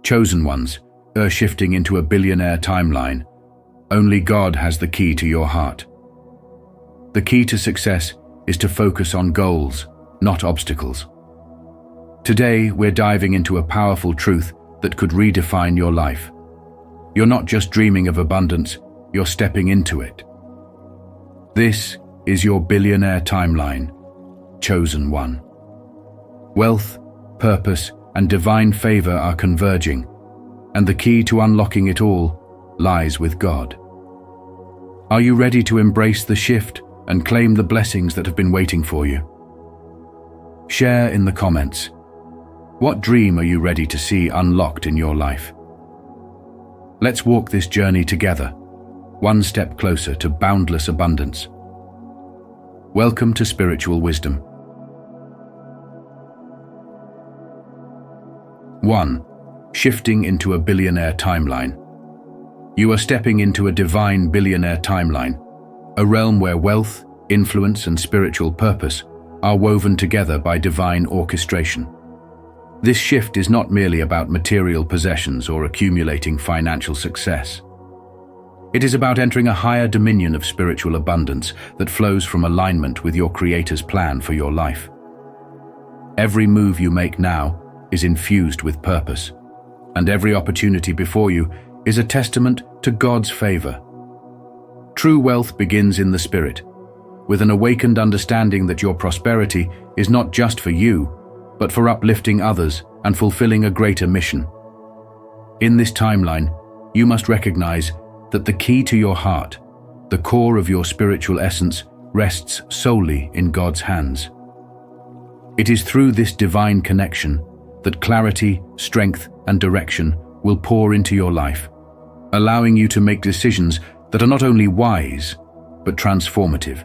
Chosen ones, shifting into a billionaire timeline. Only God has the key to your heart. The key to success is to focus on goals, not obstacles. Today, we're diving into a powerful truth that could redefine your life. You're not just dreaming of abundance, you're stepping into it. This is your billionaire timeline, chosen one. Wealth, purpose, and divine favor are converging, and the key to unlocking it all lies with God. Are you ready to embrace the shift and claim the blessings that have been waiting for you? Share in the comments. What dream are you ready to see unlocked in your life? Let's walk this journey together, one step closer to boundless abundance. Welcome to Spiritual Wisdom. 1. Shifting into a billionaire timeline. You are stepping into a divine billionaire timeline, a realm where wealth, influence, and spiritual purpose are woven together by divine orchestration. This shift is not merely about material possessions or accumulating financial success. It is about entering a higher dominion of spiritual abundance that flows from alignment with your Creator's plan for your life. Every move you make now is infused with purpose, and every opportunity before you is a testament to God's favor. True wealth begins in the spirit, with an awakened understanding that your prosperity is not just for you, but for uplifting others and fulfilling a greater mission. In this timeline, you must recognize that the key to your heart, the core of your spiritual essence, rests solely in God's hands. It is through this divine connection that clarity, strength, and direction will pour into your life, allowing you to make decisions that are not only wise, but transformative.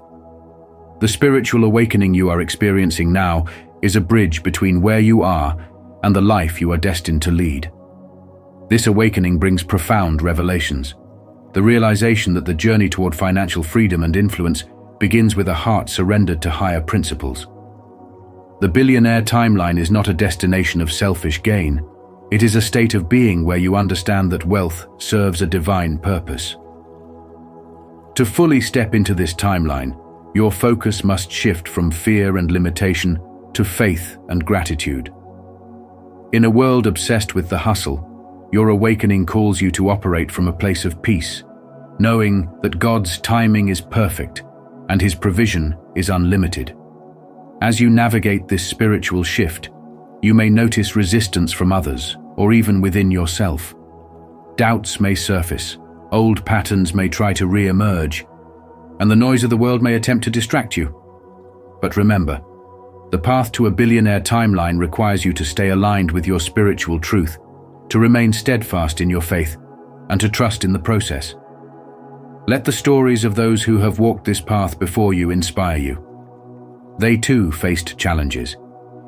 The spiritual awakening you are experiencing now is a bridge between where you are and the life you are destined to lead. This awakening brings profound revelations. The realization that the journey toward financial freedom and influence begins with a heart surrendered to higher principles. The billionaire timeline is not a destination of selfish gain. It is a state of being where you understand that wealth serves a divine purpose. To fully step into this timeline, your focus must shift from fear and limitation to faith and gratitude. In a world obsessed with the hustle, your awakening calls you to operate from a place of peace, knowing that God's timing is perfect and His provision is unlimited. As you navigate this spiritual shift, you may notice resistance from others or even within yourself. Doubts may surface, old patterns may try to re-emerge, and the noise of the world may attempt to distract you. But remember, the path to a billionaire timeline requires you to stay aligned with your spiritual truth, to remain steadfast in your faith, and to trust in the process. Let the stories of those who have walked this path before you inspire you. They too faced challenges,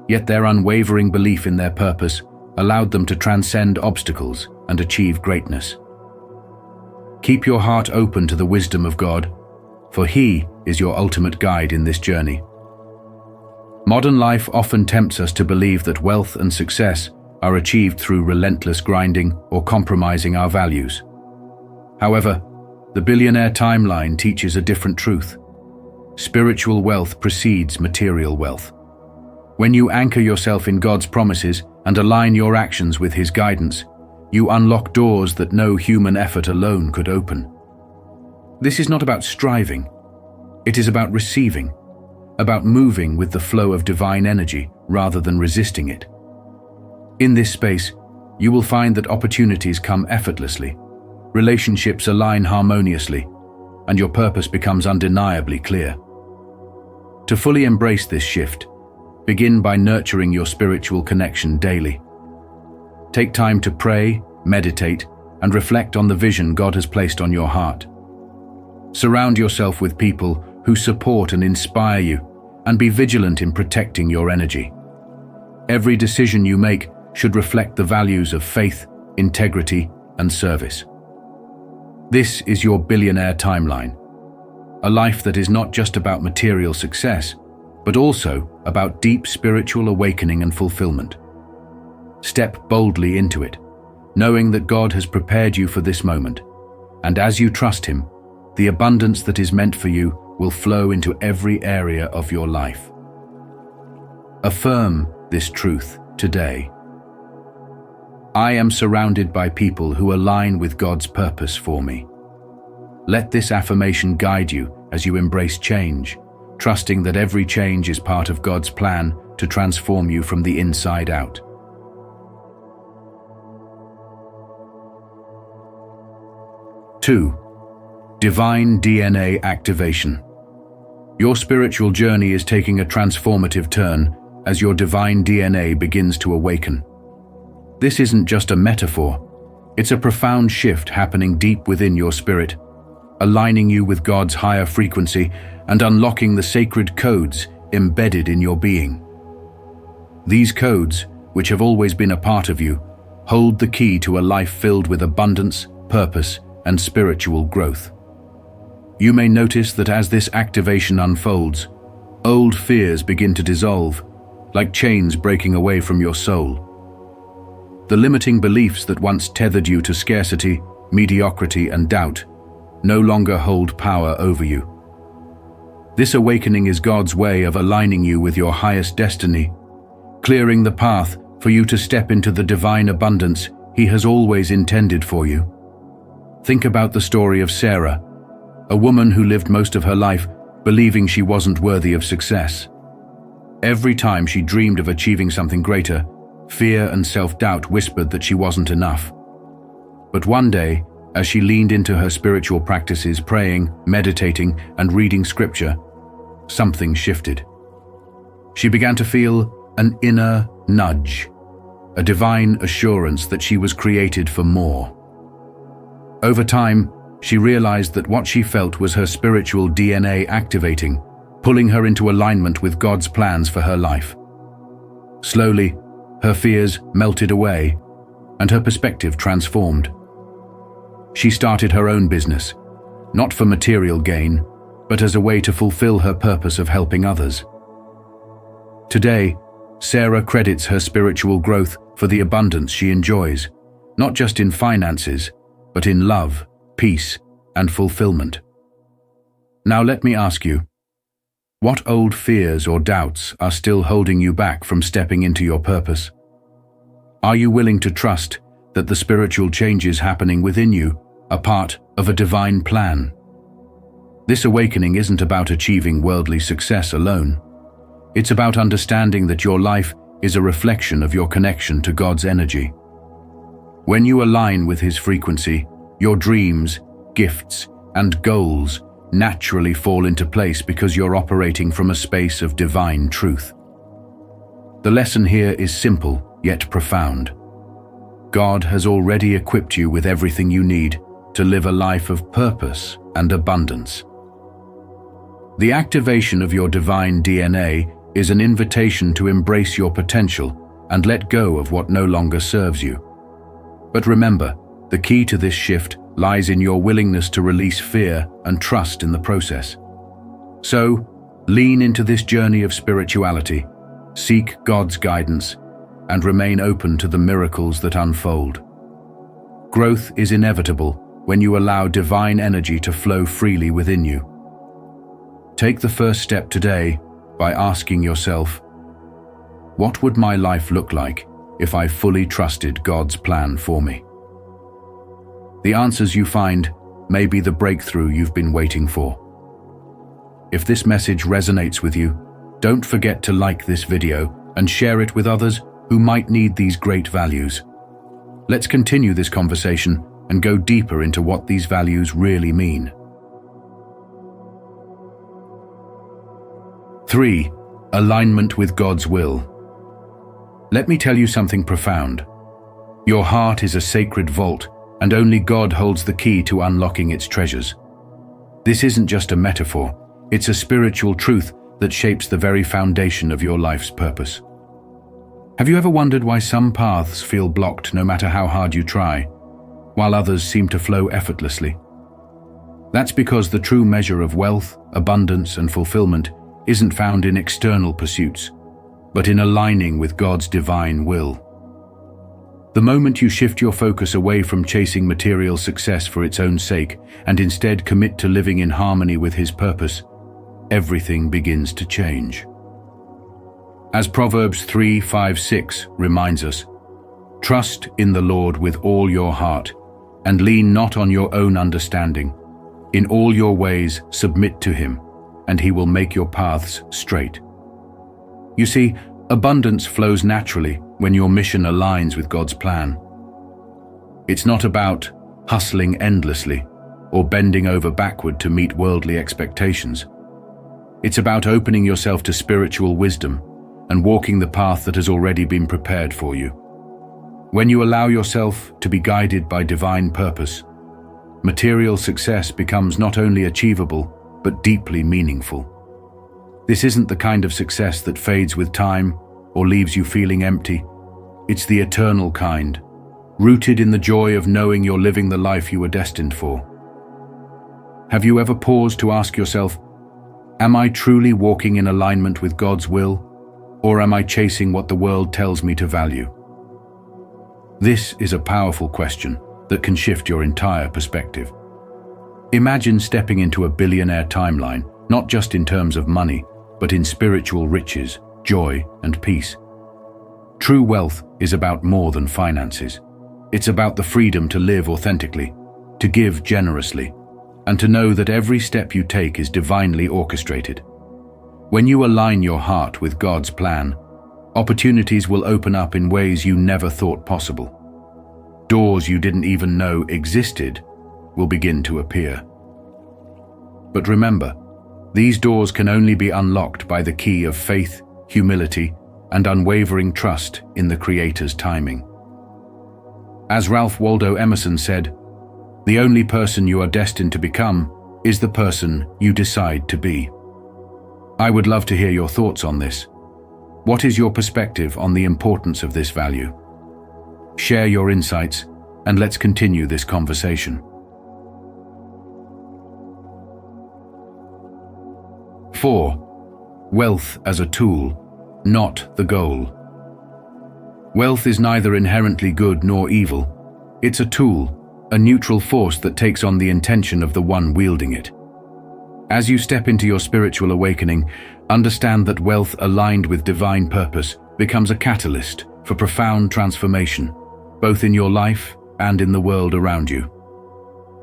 yet their unwavering belief in their purpose allowed them to transcend obstacles and achieve greatness. Keep your heart open to the wisdom of God, for He is your ultimate guide in this journey. Modern life often tempts us to believe that wealth and success are achieved through relentless grinding or compromising our values. However, the billionaire timeline teaches a different truth. Spiritual wealth precedes material wealth. When you anchor yourself in God's promises and align your actions with His guidance, you unlock doors that no human effort alone could open. This is not about striving. It is about receiving, about moving with the flow of divine energy rather than resisting it. In this space, you will find that opportunities come effortlessly, relationships align harmoniously, and your purpose becomes undeniably clear. To fully embrace this shift, begin by nurturing your spiritual connection daily. Take time to pray, meditate, and reflect on the vision God has placed on your heart. Surround yourself with people who support and inspire you, and be vigilant in protecting your energy. Every decision you make should reflect the values of faith, integrity, and service. This is your billionaire timeline, a life that is not just about material success, but also about deep spiritual awakening and fulfillment. Step boldly into it, knowing that God has prepared you for this moment. And as you trust Him, the abundance that is meant for you will flow into every area of your life. Affirm this truth today. I am surrounded by people who align with God's purpose for me. Let this affirmation guide you as you embrace change, trusting that every change is part of God's plan to transform you from the inside out. 2. Divine DNA activation. Your spiritual journey is taking a transformative turn as your divine DNA begins to awaken. This isn't just a metaphor, it's a profound shift happening deep within your spirit, aligning you with God's higher frequency and unlocking the sacred codes embedded in your being. These codes, which have always been a part of you, hold the key to a life filled with abundance, purpose, and spiritual growth. You may notice that as this activation unfolds, old fears begin to dissolve, like chains breaking away from your soul. The limiting beliefs that once tethered you to scarcity, mediocrity, and doubt no longer hold power over you. This awakening is God's way of aligning you with your highest destiny, clearing the path for you to step into the divine abundance He has always intended for you. Think about the story of Sarah, a woman who lived most of her life believing she wasn't worthy of success. Every time she dreamed of achieving something greater, fear and self-doubt whispered that she wasn't enough. But one day, as she leaned into her spiritual practices, praying, meditating, and reading scripture, something shifted. She began to feel an inner nudge, a divine assurance that she was created for more. Over time, she realized that what she felt was her spiritual DNA activating, pulling her into alignment with God's plans for her life. Slowly, her fears melted away, and her perspective transformed. She started her own business, not for material gain, but as a way to fulfill her purpose of helping others. Today, Sarah credits her spiritual growth for the abundance she enjoys, not just in finances, but in love, peace, and fulfillment. Now let me ask you, what old fears or doubts are still holding you back from stepping into your purpose? Are you willing to trust that the spiritual changes happening within you are part of a divine plan? This awakening isn't about achieving worldly success alone. It's about understanding that your life is a reflection of your connection to God's energy. When you align with His frequency, your dreams, gifts, and goals naturally fall into place because you're operating from a space of divine truth. The lesson here is simple, yet profound. God has already equipped you with everything you need to live a life of purpose and abundance. The activation of your divine DNA is an invitation to embrace your potential and let go of what no longer serves you. But remember, the key to this shift lies in your willingness to release fear and trust in the process. So, lean into this journey of spirituality, seek God's guidance, and remain open to the miracles that unfold. Growth is inevitable when you allow divine energy to flow freely within you. Take the first step today by asking yourself, what would my life look like if I fully trusted God's plan for me? The answers you find may be the breakthrough you've been waiting for. If this message resonates with you, don't forget to like this video and share it with others who might need these great values. Let's continue this conversation and go deeper into what these values really mean. 3. Alignment with God's will. Let me tell you something profound. Your heart is a sacred vault, and only God holds the key to unlocking its treasures. This isn't just a metaphor, it's a spiritual truth that shapes the very foundation of your life's purpose. Have you ever wondered why some paths feel blocked no matter how hard you try, while others seem to flow effortlessly? That's because the true measure of wealth, abundance, and fulfillment isn't found in external pursuits, but in aligning with God's divine will. The moment you shift your focus away from chasing material success for its own sake and instead commit to living in harmony with His purpose, everything begins to change. As Proverbs 3:5-6 reminds us, "Trust in the Lord with all your heart, and lean not on your own understanding. In all your ways submit to Him, and He will make your paths straight." You see, abundance flows naturally when your mission aligns with God's plan. It's not about hustling endlessly or bending over backward to meet worldly expectations. It's about opening yourself to spiritual wisdom and walking the path that has already been prepared for you. When you allow yourself to be guided by divine purpose, material success becomes not only achievable, but deeply meaningful. This isn't the kind of success that fades with time or leaves you feeling empty. It's the eternal kind, rooted in the joy of knowing you're living the life you were destined for. Have you ever paused to ask yourself, am I truly walking in alignment with God's will, or am I chasing what the world tells me to value? This is a powerful question that can shift your entire perspective. Imagine stepping into a billionaire timeline, not just in terms of money, but in spiritual riches, joy, and peace. True wealth is about more than finances. It's about the freedom to live authentically, to give generously, and to know that every step you take is divinely orchestrated. When you align your heart with God's plan, opportunities will open up in ways you never thought possible. Doors you didn't even know existed will begin to appear. But remember, these doors can only be unlocked by the key of faith, humility, and unwavering trust in the Creator's timing. As Ralph Waldo Emerson said, "The only person you are destined to become is the person you decide to be." I would love to hear your thoughts on this. What is your perspective on the importance of this value? Share your insights, and let's continue this conversation. 4. Wealth as a tool, not the goal. Wealth is neither inherently good nor evil. It's a tool, a neutral force that takes on the intention of the one wielding it. As you step into your spiritual awakening, understand that wealth aligned with divine purpose becomes a catalyst for profound transformation, both in your life and in the world around you.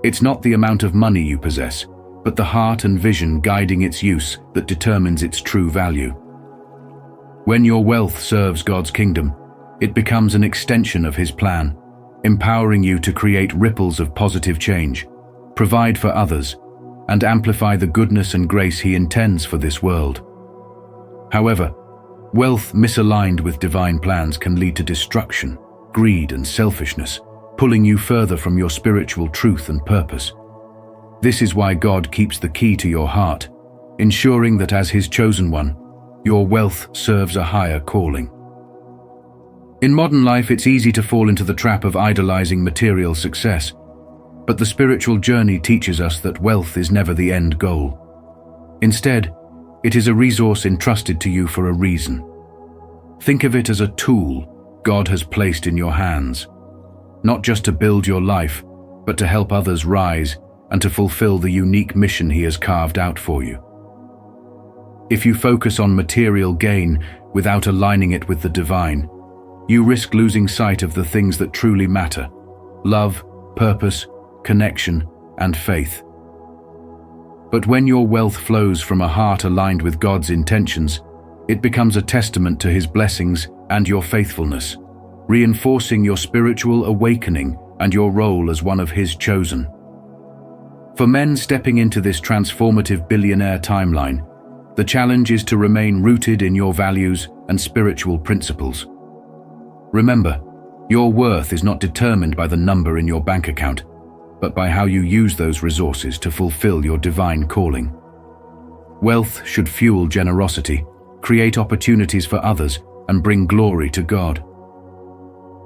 It's not the amount of money you possess, but the heart and vision guiding its use that determines its true value. When your wealth serves God's kingdom, it becomes an extension of His plan, empowering you to create ripples of positive change, provide for others, and amplify the goodness and grace He intends for this world. However, wealth misaligned with divine plans can lead to destruction, greed, and selfishness, pulling you further from your spiritual truth and purpose. This is why God keeps the key to your heart, ensuring that as His chosen one, your wealth serves a higher calling. In modern life, it's easy to fall into the trap of idolizing material success, but the spiritual journey teaches us that wealth is never the end goal. Instead, it is a resource entrusted to you for a reason. Think of it as a tool God has placed in your hands, not just to build your life, but to help others rise and to fulfill the unique mission He has carved out for you. If you focus on material gain without aligning it with the divine, you risk losing sight of the things that truly matter: love, purpose, connection, and faith. But when your wealth flows from a heart aligned with God's intentions, it becomes a testament to His blessings and your faithfulness, reinforcing your spiritual awakening and your role as one of His chosen. For men stepping into this transformative billionaire timeline, the challenge is to remain rooted in your values and spiritual principles. Remember, your worth is not determined by the number in your bank account, but by how you use those resources to fulfill your divine calling. Wealth should fuel generosity, create opportunities for others, and bring glory to God.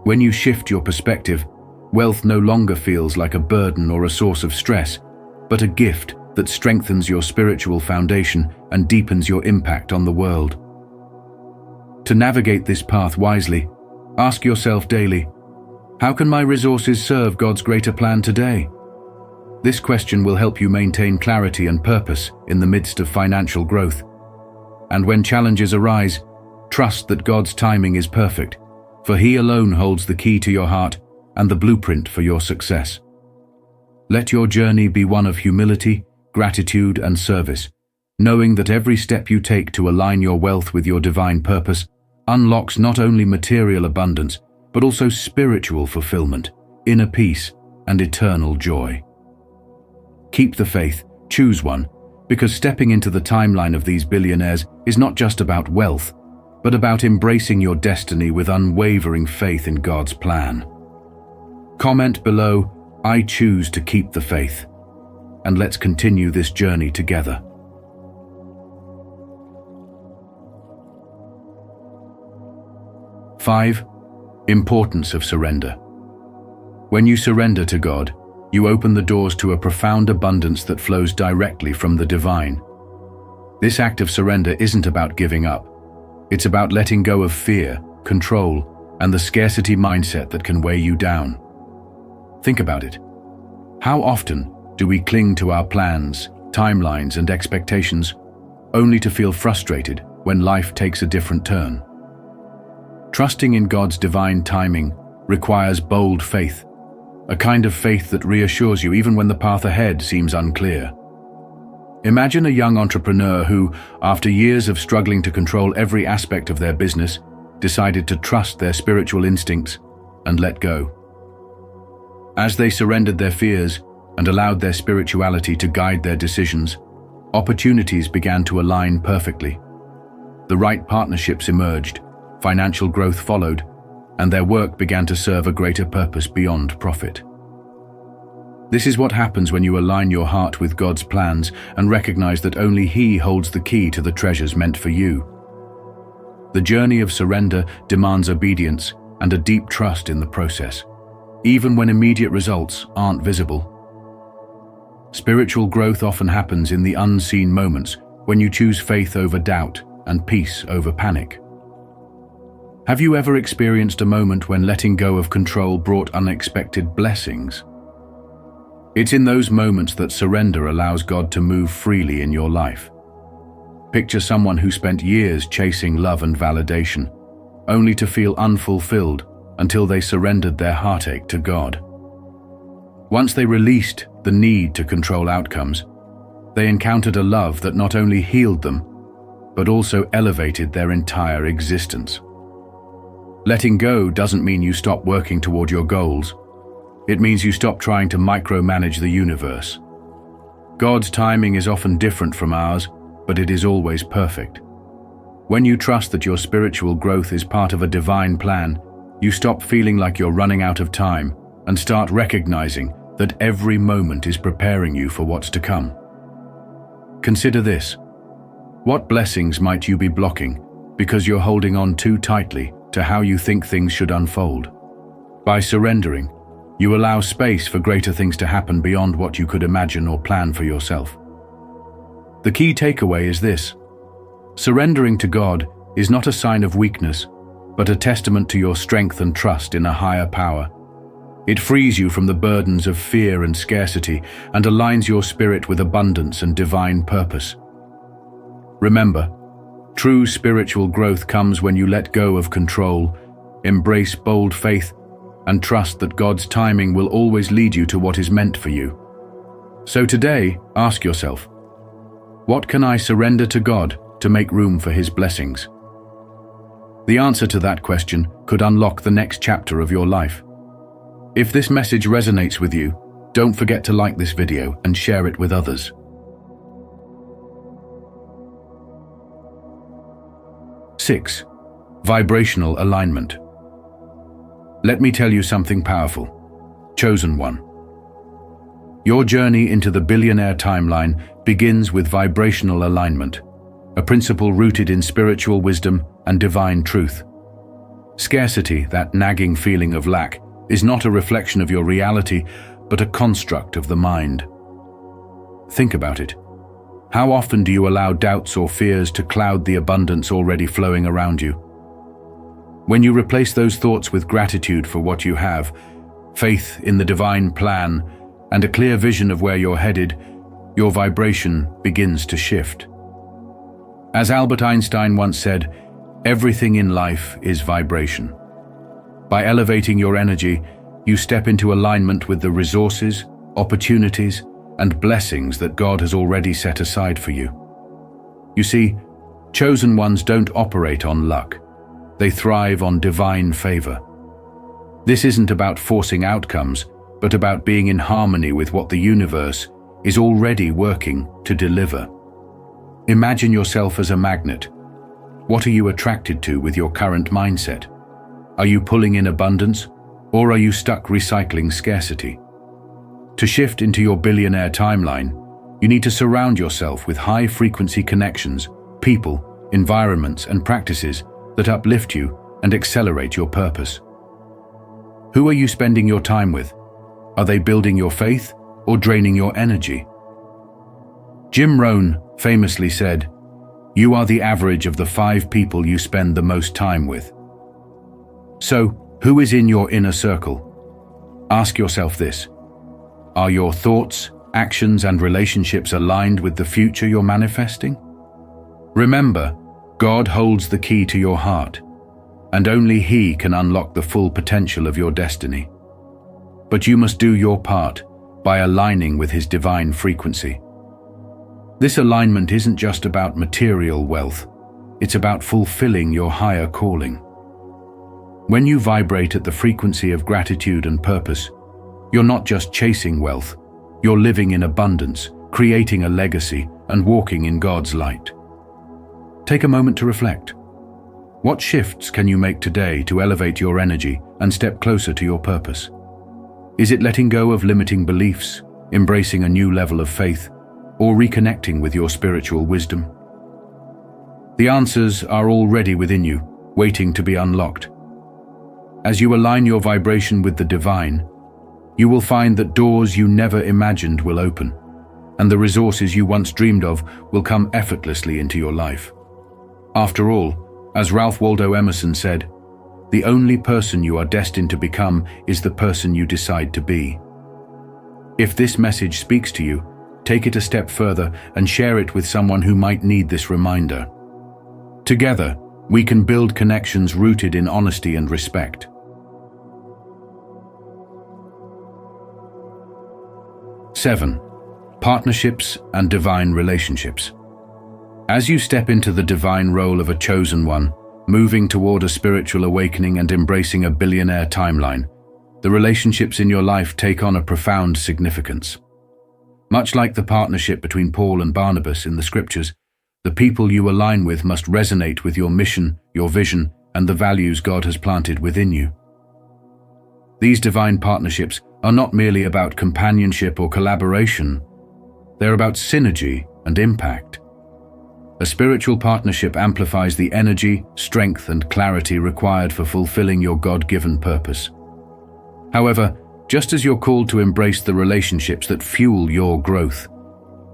When you shift your perspective, wealth no longer feels like a burden or a source of stress, but a gift that strengthens your spiritual foundation and deepens your impact on the world. To navigate this path wisely, ask yourself daily, How can my resources serve God's greater plan today? This question will help you maintain clarity and purpose in the midst of financial growth. And when challenges arise, trust that God's timing is perfect, for He alone holds the key to your heart and the blueprint for your success. Let your journey be one of humility, gratitude, and service, knowing that every step you take to align your wealth with your divine purpose unlocks not only material abundance, but also spiritual fulfillment, inner peace, and eternal joy. Keep the faith, choose one, because stepping into the timeline of these billionaires is not just about wealth, but about embracing your destiny with unwavering faith in God's plan. Comment below, "I choose to keep the faith," and let's continue this journey together. Five, importance of surrender. When you surrender to God, you open the doors to a profound abundance that flows directly from the divine. This act of surrender isn't about giving up. It's about letting go of fear, control, and the scarcity mindset that can weigh you down. Think about it. How often do we cling to our plans, timelines, and expectations, only to feel frustrated when life takes a different turn? Trusting in God's divine timing requires bold faith, a kind of faith that reassures you even when the path ahead seems unclear. Imagine a young entrepreneur who, after years of struggling to control every aspect of their business, decided to trust their spiritual instincts and let go. As they surrendered their fears and allowed their spirituality to guide their decisions, opportunities began to align perfectly. The right partnerships emerged, financial growth followed, and their work began to serve a greater purpose beyond profit. This is what happens when you align your heart with God's plans and recognize that only He holds the key to the treasures meant for you. The journey of surrender demands obedience and a deep trust in the process, even when immediate results aren't visible. Spiritual growth often happens in the unseen moments when you choose faith over doubt and peace over panic. Have you ever experienced a moment when letting go of control brought unexpected blessings? It's in those moments that surrender allows God to move freely in your life. Picture someone who spent years chasing love and validation, only to feel unfulfilled until they surrendered their heartache to God. Once they released the need to control outcomes, they encountered a love that not only healed them, but also elevated their entire existence. Letting go doesn't mean you stop working toward your goals. It means you stop trying to micromanage the universe. God's timing is often different from ours, but it is always perfect. When you trust that your spiritual growth is part of a divine plan, you stop feeling like you're running out of time and start recognizing that every moment is preparing you for what's to come. Consider this. What blessings might you be blocking because you're holding on too tightly to how you think things should unfold? By surrendering, you allow space for greater things to happen beyond what you could imagine or plan for yourself. The key takeaway is this: surrendering to God is not a sign of weakness, but a testament to your strength and trust in a higher power. It frees you from the burdens of fear and scarcity and aligns your spirit with abundance and divine purpose. Remember, true spiritual growth comes when you let go of control, embrace bold faith, and trust that God's timing will always lead you to what is meant for you. So today, ask yourself, what can I surrender to God to make room for His blessings? The answer to that question could unlock the next chapter of your life. If this message resonates with you, don't forget to like this video and share it with others. 6. Vibrational alignment. Let me tell you something powerful. Chosen one. Your journey into the billionaire timeline begins with vibrational alignment, a principle rooted in spiritual wisdom and divine truth. Scarcity, that nagging feeling of lack, is not a reflection of your reality, but a construct of the mind. Think about it. How often do you allow doubts or fears to cloud the abundance already flowing around you? When you replace those thoughts with gratitude for what you have, faith in the divine plan, and a clear vision of where you're headed, your vibration begins to shift. As Albert Einstein once said, everything in life is vibration. By elevating your energy, you step into alignment with the resources, opportunities, and blessings that God has already set aside for you. You see, chosen ones don't operate on luck. They thrive on divine favor. This isn't about forcing outcomes, but about being in harmony with what the universe is already working to deliver. Imagine yourself as a magnet. What are you attracted to with your current mindset? Are you pulling in abundance, or are you stuck recycling scarcity? To shift into your billionaire timeline, you need to surround yourself with high-frequency connections, people, environments, and practices that uplift you and accelerate your purpose. Who are you spending your time with? Are they building your faith or draining your energy? Jim Rohn famously said, "You are the average of the 5 people you spend the most time with." So, who is in your inner circle? Ask yourself this. Are your thoughts, actions, and relationships aligned with the future you're manifesting? Remember, God holds the key to your heart, and only He can unlock the full potential of your destiny. But you must do your part by aligning with His divine frequency. This alignment isn't just about material wealth, it's about fulfilling your higher calling. When you vibrate at the frequency of gratitude and purpose, you're not just chasing wealth, you're living in abundance, creating a legacy, and walking in God's light. Take a moment to reflect. What shifts can you make today to elevate your energy and step closer to your purpose? Is it letting go of limiting beliefs, embracing a new level of faith, or reconnecting with your spiritual wisdom? The answers are already within you, waiting to be unlocked. As you align your vibration with the divine, you will find that doors you never imagined will open, and the resources you once dreamed of will come effortlessly into your life. After all, as Ralph Waldo Emerson said, the only person you are destined to become is the person you decide to be. If this message speaks to you, take it a step further and share it with someone who might need this reminder. Together, we can build connections rooted in honesty and respect. Seven, partnerships and divine relationships. As you step into the divine role of a chosen one, moving toward a spiritual awakening and embracing a billionaire timeline, the relationships in your life take on a profound significance. Much like the partnership between Paul and Barnabas in the scriptures, the people you align with must resonate with your mission, your vision, and the values God has planted within you. These divine partnerships are not merely about companionship or collaboration, they're about synergy and impact. A spiritual partnership amplifies the energy, strength, and clarity required for fulfilling your God-given purpose. However, just as you're called to embrace the relationships that fuel your growth,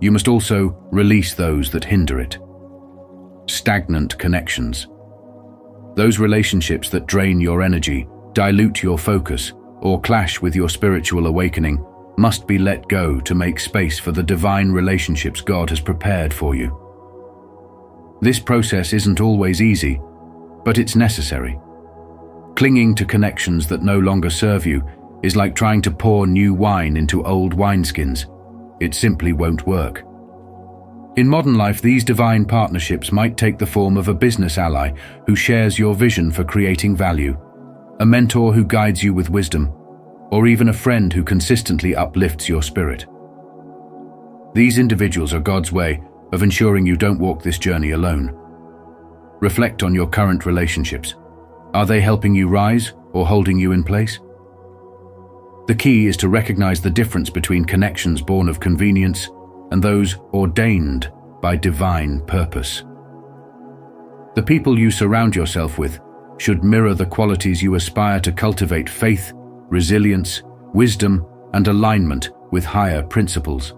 you must also release those that hinder it. Stagnant connections. Those relationships that drain your energy, dilute your focus, or clash with your spiritual awakening must be let go to make space for the divine relationships God has prepared for you. This process isn't always easy, but it's necessary. Clinging to connections that no longer serve you is like trying to pour new wine into old wineskins. It simply won't work. In modern life, these divine partnerships might take the form of a business ally who shares your vision for creating value, a mentor who guides you with wisdom, or even a friend who consistently uplifts your spirit. These individuals are God's way of ensuring you don't walk this journey alone. Reflect on your current relationships. Are they helping you rise or holding you in place? The key is to recognize the difference between connections born of convenience and those ordained by divine purpose. The people you surround yourself with should mirror the qualities you aspire to cultivate: faith, resilience, wisdom, and alignment with higher principles.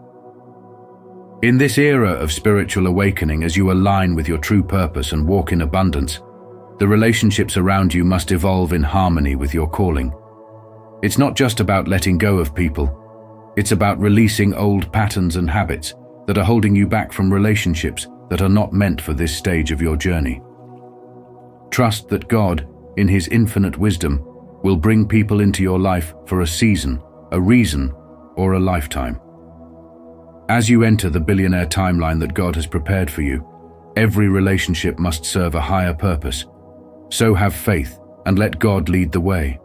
In this era of spiritual awakening, as you align with your true purpose and walk in abundance, the relationships around you must evolve in harmony with your calling. It's not just about letting go of people. It's about releasing old patterns and habits that are holding you back from relationships that are not meant for this stage of your journey. Trust that God, in His infinite wisdom, will bring people into your life for a season, a reason, or a lifetime. As you enter the billionaire timeline that God has prepared for you, every relationship must serve a higher purpose. So have faith and let God lead the way.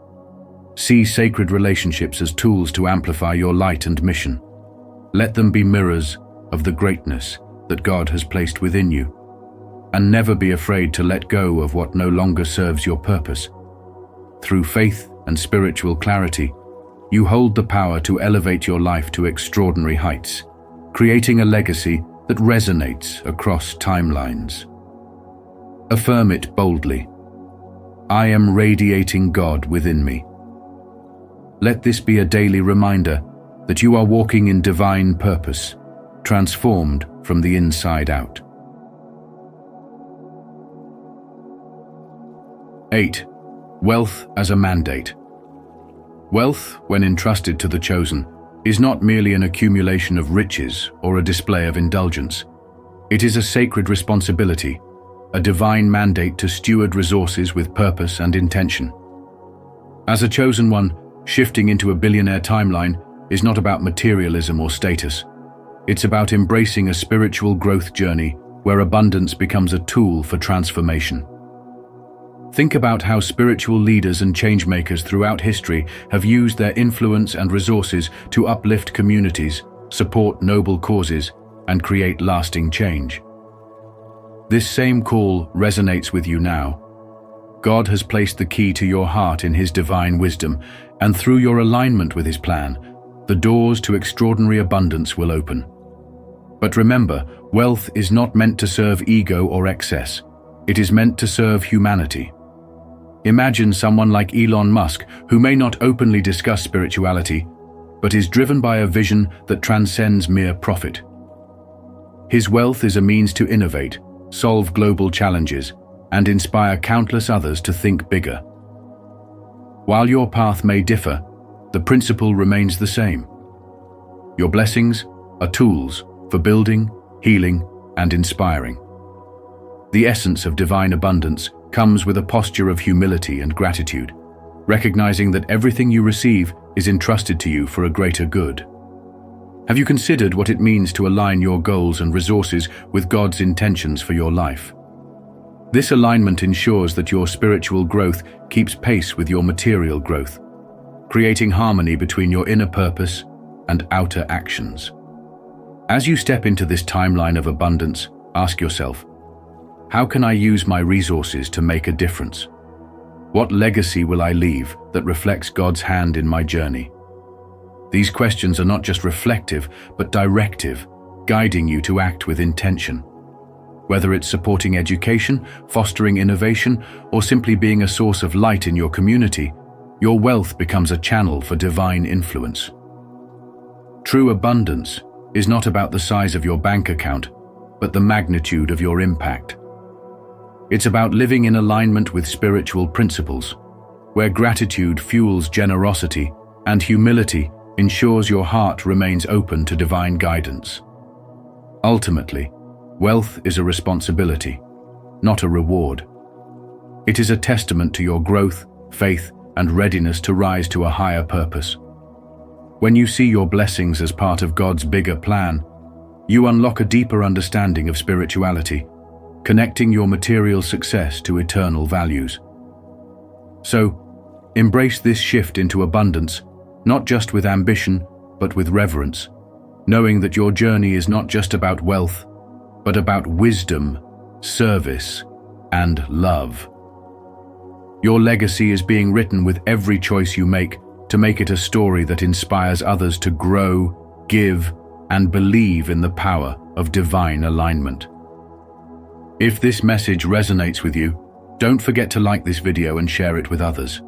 See sacred relationships as tools to amplify your light and mission. Let them be mirrors of the greatness that God has placed within you. And never be afraid to let go of what no longer serves your purpose. Through faith and spiritual clarity, you hold the power to elevate your life to extraordinary heights, creating a legacy that resonates across timelines. Affirm it boldly. I am radiating God within me. Let this be a daily reminder that you are walking in divine purpose, transformed from the inside out. 8. Wealth as a mandate. Wealth, when entrusted to the chosen, is not merely an accumulation of riches or a display of indulgence. It is a sacred responsibility, a divine mandate to steward resources with purpose and intention. As a chosen one, shifting into a billionaire timeline is not about materialism or status. It's about embracing a spiritual growth journey where abundance becomes a tool for transformation. Think about how spiritual leaders and changemakers throughout history have used their influence and resources to uplift communities, support noble causes, and create lasting change. This same call resonates with you now. God has placed the key to your heart in His divine wisdom, and through your alignment with His plan, the doors to extraordinary abundance will open. But remember, wealth is not meant to serve ego or excess. It is meant to serve humanity. Imagine someone like Elon Musk, who may not openly discuss spirituality, but is driven by a vision that transcends mere profit. His wealth is a means to innovate, solve global challenges, and inspire countless others to think bigger. While your path may differ, the principle remains the same. Your blessings are tools for building, healing, and inspiring. The essence of divine abundance comes with a posture of humility and gratitude, recognizing that everything you receive is entrusted to you for a greater good. Have you considered what it means to align your goals and resources with God's intentions for your life? This alignment ensures that your spiritual growth keeps pace with your material growth, creating harmony between your inner purpose and outer actions. As you step into this timeline of abundance, ask yourself, how can I use my resources to make a difference? What legacy will I leave that reflects God's hand in my journey? These questions are not just reflective, but directive, guiding you to act with intention. Whether it's supporting education, fostering innovation, or simply being a source of light in your community, your wealth becomes a channel for divine influence. True abundance is not about the size of your bank account, but the magnitude of your impact. It's about living in alignment with spiritual principles, where gratitude fuels generosity and humility ensures your heart remains open to divine guidance. Ultimately, wealth is a responsibility, not a reward. It is a testament to your growth, faith, and readiness to rise to a higher purpose. When you see your blessings as part of God's bigger plan, you unlock a deeper understanding of spirituality, connecting your material success to eternal values. So, embrace this shift into abundance, not just with ambition, but with reverence, knowing that your journey is not just about wealth, but about wisdom, service, and love. Your legacy is being written with every choice you make to make it a story that inspires others to grow, give, and believe in the power of divine alignment. If this message resonates with you, don't forget to like this video and share it with others.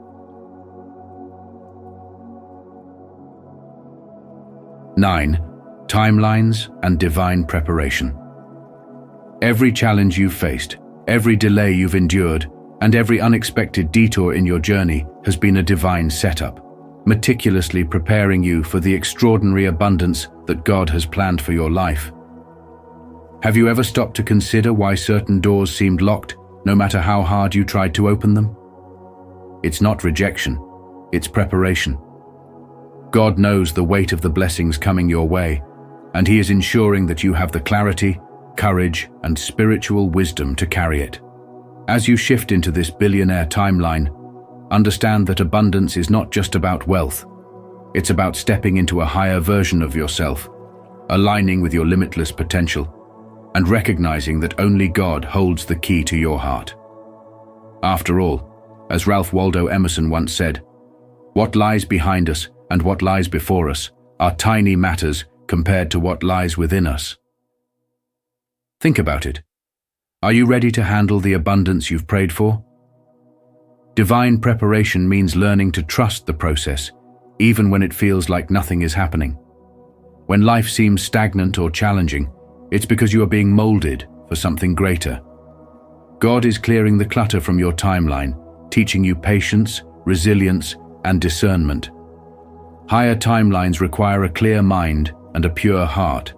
9. Timelines and divine preparation. Every challenge you've faced, every delay you've endured, and every unexpected detour in your journey has been a divine setup. meticulously preparing you for the extraordinary abundance that God has planned for your life. Have you ever stopped to consider why certain doors seemed locked, no matter how hard you tried to open them? It's not rejection, it's preparation. God knows the weight of the blessings coming your way, and He is ensuring that you have the clarity, courage, and spiritual wisdom to carry it. As you shift into this billionaire timeline, understand that abundance is not just about wealth. It's about stepping into a higher version of yourself, aligning with your limitless potential, and recognizing that only God holds the key to your heart. After all, as Ralph Waldo Emerson once said, "What lies behind us and what lies before us are tiny matters compared to what lies within us." Think about it. Are you ready to handle the abundance you've prayed for? Divine preparation means learning to trust the process, even when it feels like nothing is happening. When life seems stagnant or challenging, it's because you are being molded for something greater. God is clearing the clutter from your timeline, teaching you patience, resilience, and discernment. Higher timelines require a clear mind and a pure heart,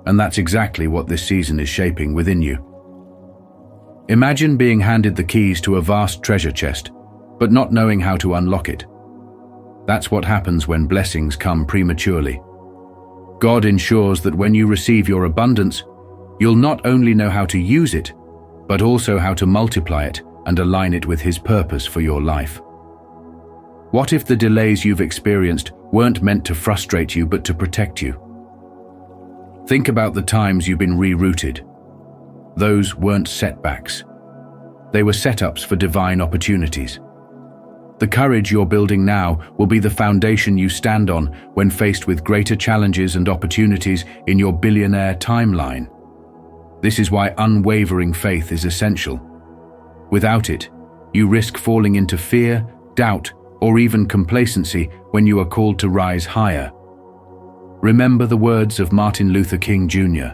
and that's exactly what this season is shaping within you. Imagine being handed the keys to a vast treasure chest, but not knowing how to unlock it. That's what happens when blessings come prematurely. God ensures that when you receive your abundance, you'll not only know how to use it, but also how to multiply it and align it with His purpose for your life. What if the delays you've experienced weren't meant to frustrate you but to protect you? Think about the times you've been rerouted. Those weren't setbacks. They were setups for divine opportunities. The courage you're building now will be the foundation you stand on when faced with greater challenges and opportunities in your billionaire timeline. This is why unwavering faith is essential. Without it, you risk falling into fear, doubt, or even complacency when you are called to rise higher. Remember the words of Martin Luther King Jr.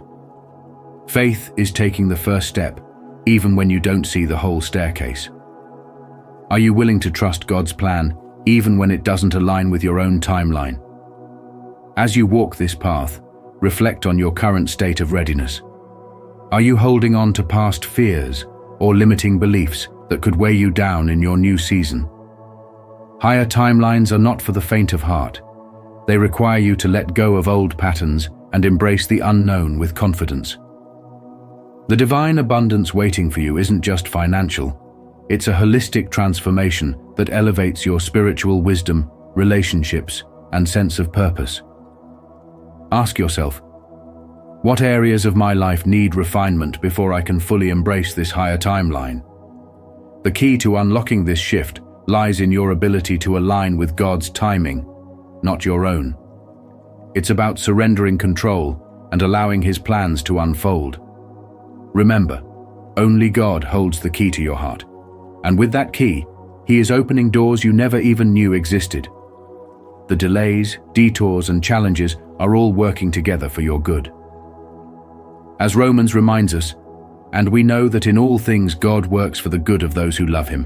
Faith is taking the first step, even when you don't see the whole staircase. Are you willing to trust God's plan, even when it doesn't align with your own timeline? As you walk this path, reflect on your current state of readiness. Are you holding on to past fears or limiting beliefs that could weigh you down in your new season? Higher timelines are not for the faint of heart. They require you to let go of old patterns and embrace the unknown with confidence. The divine abundance waiting for you isn't just financial. It's a holistic transformation that elevates your spiritual wisdom, relationships, and sense of purpose. Ask yourself, what areas of my life need refinement before I can fully embrace this higher timeline? The key to unlocking this shift lies in your ability to align with God's timing, not your own. It's about surrendering control and allowing His plans to unfold. Remember, only God holds the key to your heart. And with that key, He is opening doors you never even knew existed. The delays, detours, and challenges are all working together for your good. As Romans reminds us, and we know that in all things God works for the good of those who love Him,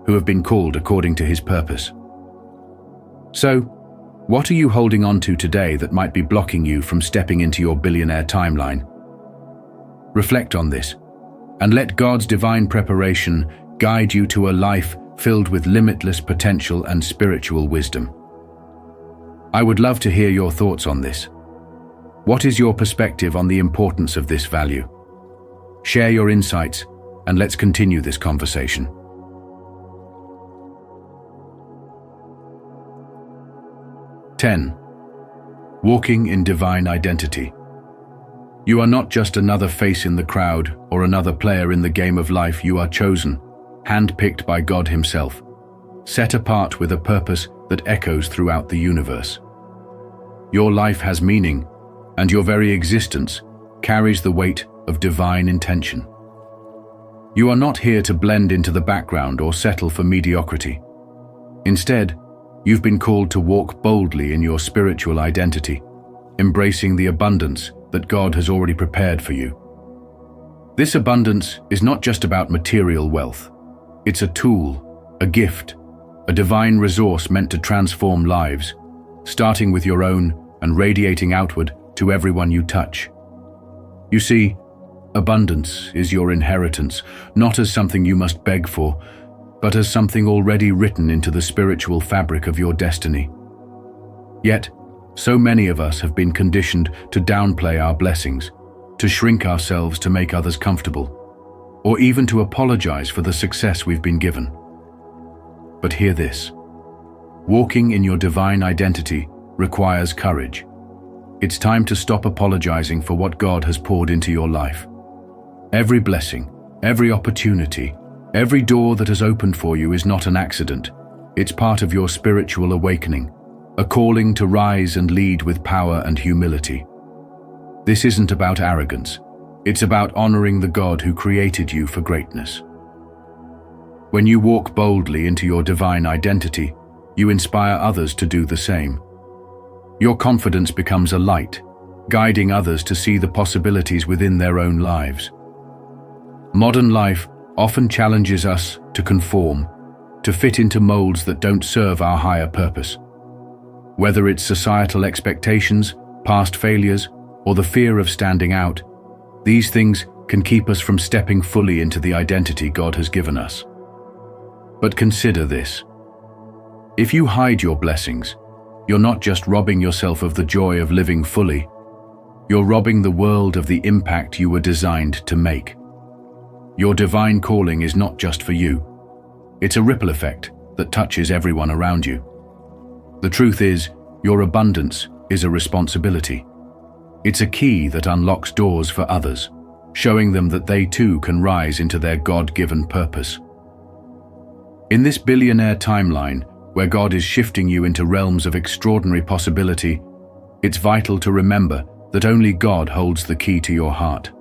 who have been called according to His purpose. So, what are you holding on to today that might be blocking you from stepping into your billionaire timeline? Reflect on this, and let God's divine preparation guide you to a life filled with limitless potential and spiritual wisdom. I would love to hear your thoughts on this. What is your perspective on the importance of this value? Share your insights, and let's continue this conversation. Ten. Walking in divine identity. You are not just another face in the crowd or another player in the game of life. You are chosen, handpicked by God Himself, set apart with a purpose that echoes throughout the universe. Your life has meaning, and your very existence carries the weight of divine intention. You are not here to blend into the background or settle for mediocrity. Instead, you've been called to walk boldly in your spiritual identity, embracing the abundance that God has already prepared for you. This abundance is not just about material wealth. It's a tool, a gift, a divine resource meant to transform lives, starting with your own and radiating outward to everyone you touch. You see, abundance is your inheritance, not as something you must beg for, but as something already written into the spiritual fabric of your destiny. Yet, so many of us have been conditioned to downplay our blessings, to shrink ourselves to make others comfortable, or even to apologize for the success we've been given. But hear this: walking in your divine identity requires courage. It's time to stop apologizing for what God has poured into your life. Every blessing, every opportunity, every door that has opened for you is not an accident. It's part of your spiritual awakening, a calling to rise and lead with power and humility. This isn't about arrogance. It's about honoring the God who created you for greatness. When you walk boldly into your divine identity, you inspire others to do the same. Your confidence becomes a light, guiding others to see the possibilities within their own lives. Modern life often challenges us to conform, to fit into molds that don't serve our higher purpose. Whether it's societal expectations, past failures, or the fear of standing out, these things can keep us from stepping fully into the identity God has given us. But consider this: if you hide your blessings, you're not just robbing yourself of the joy of living fully, you're robbing the world of the impact you were designed to make. Your divine calling is not just for you. It's a ripple effect that touches everyone around you. The truth is, your abundance is a responsibility. It's a key that unlocks doors for others, showing them that they too can rise into their God-given purpose. In this billionaire timeline, where God is shifting you into realms of extraordinary possibility, it's vital to remember that only God holds the key to your heart.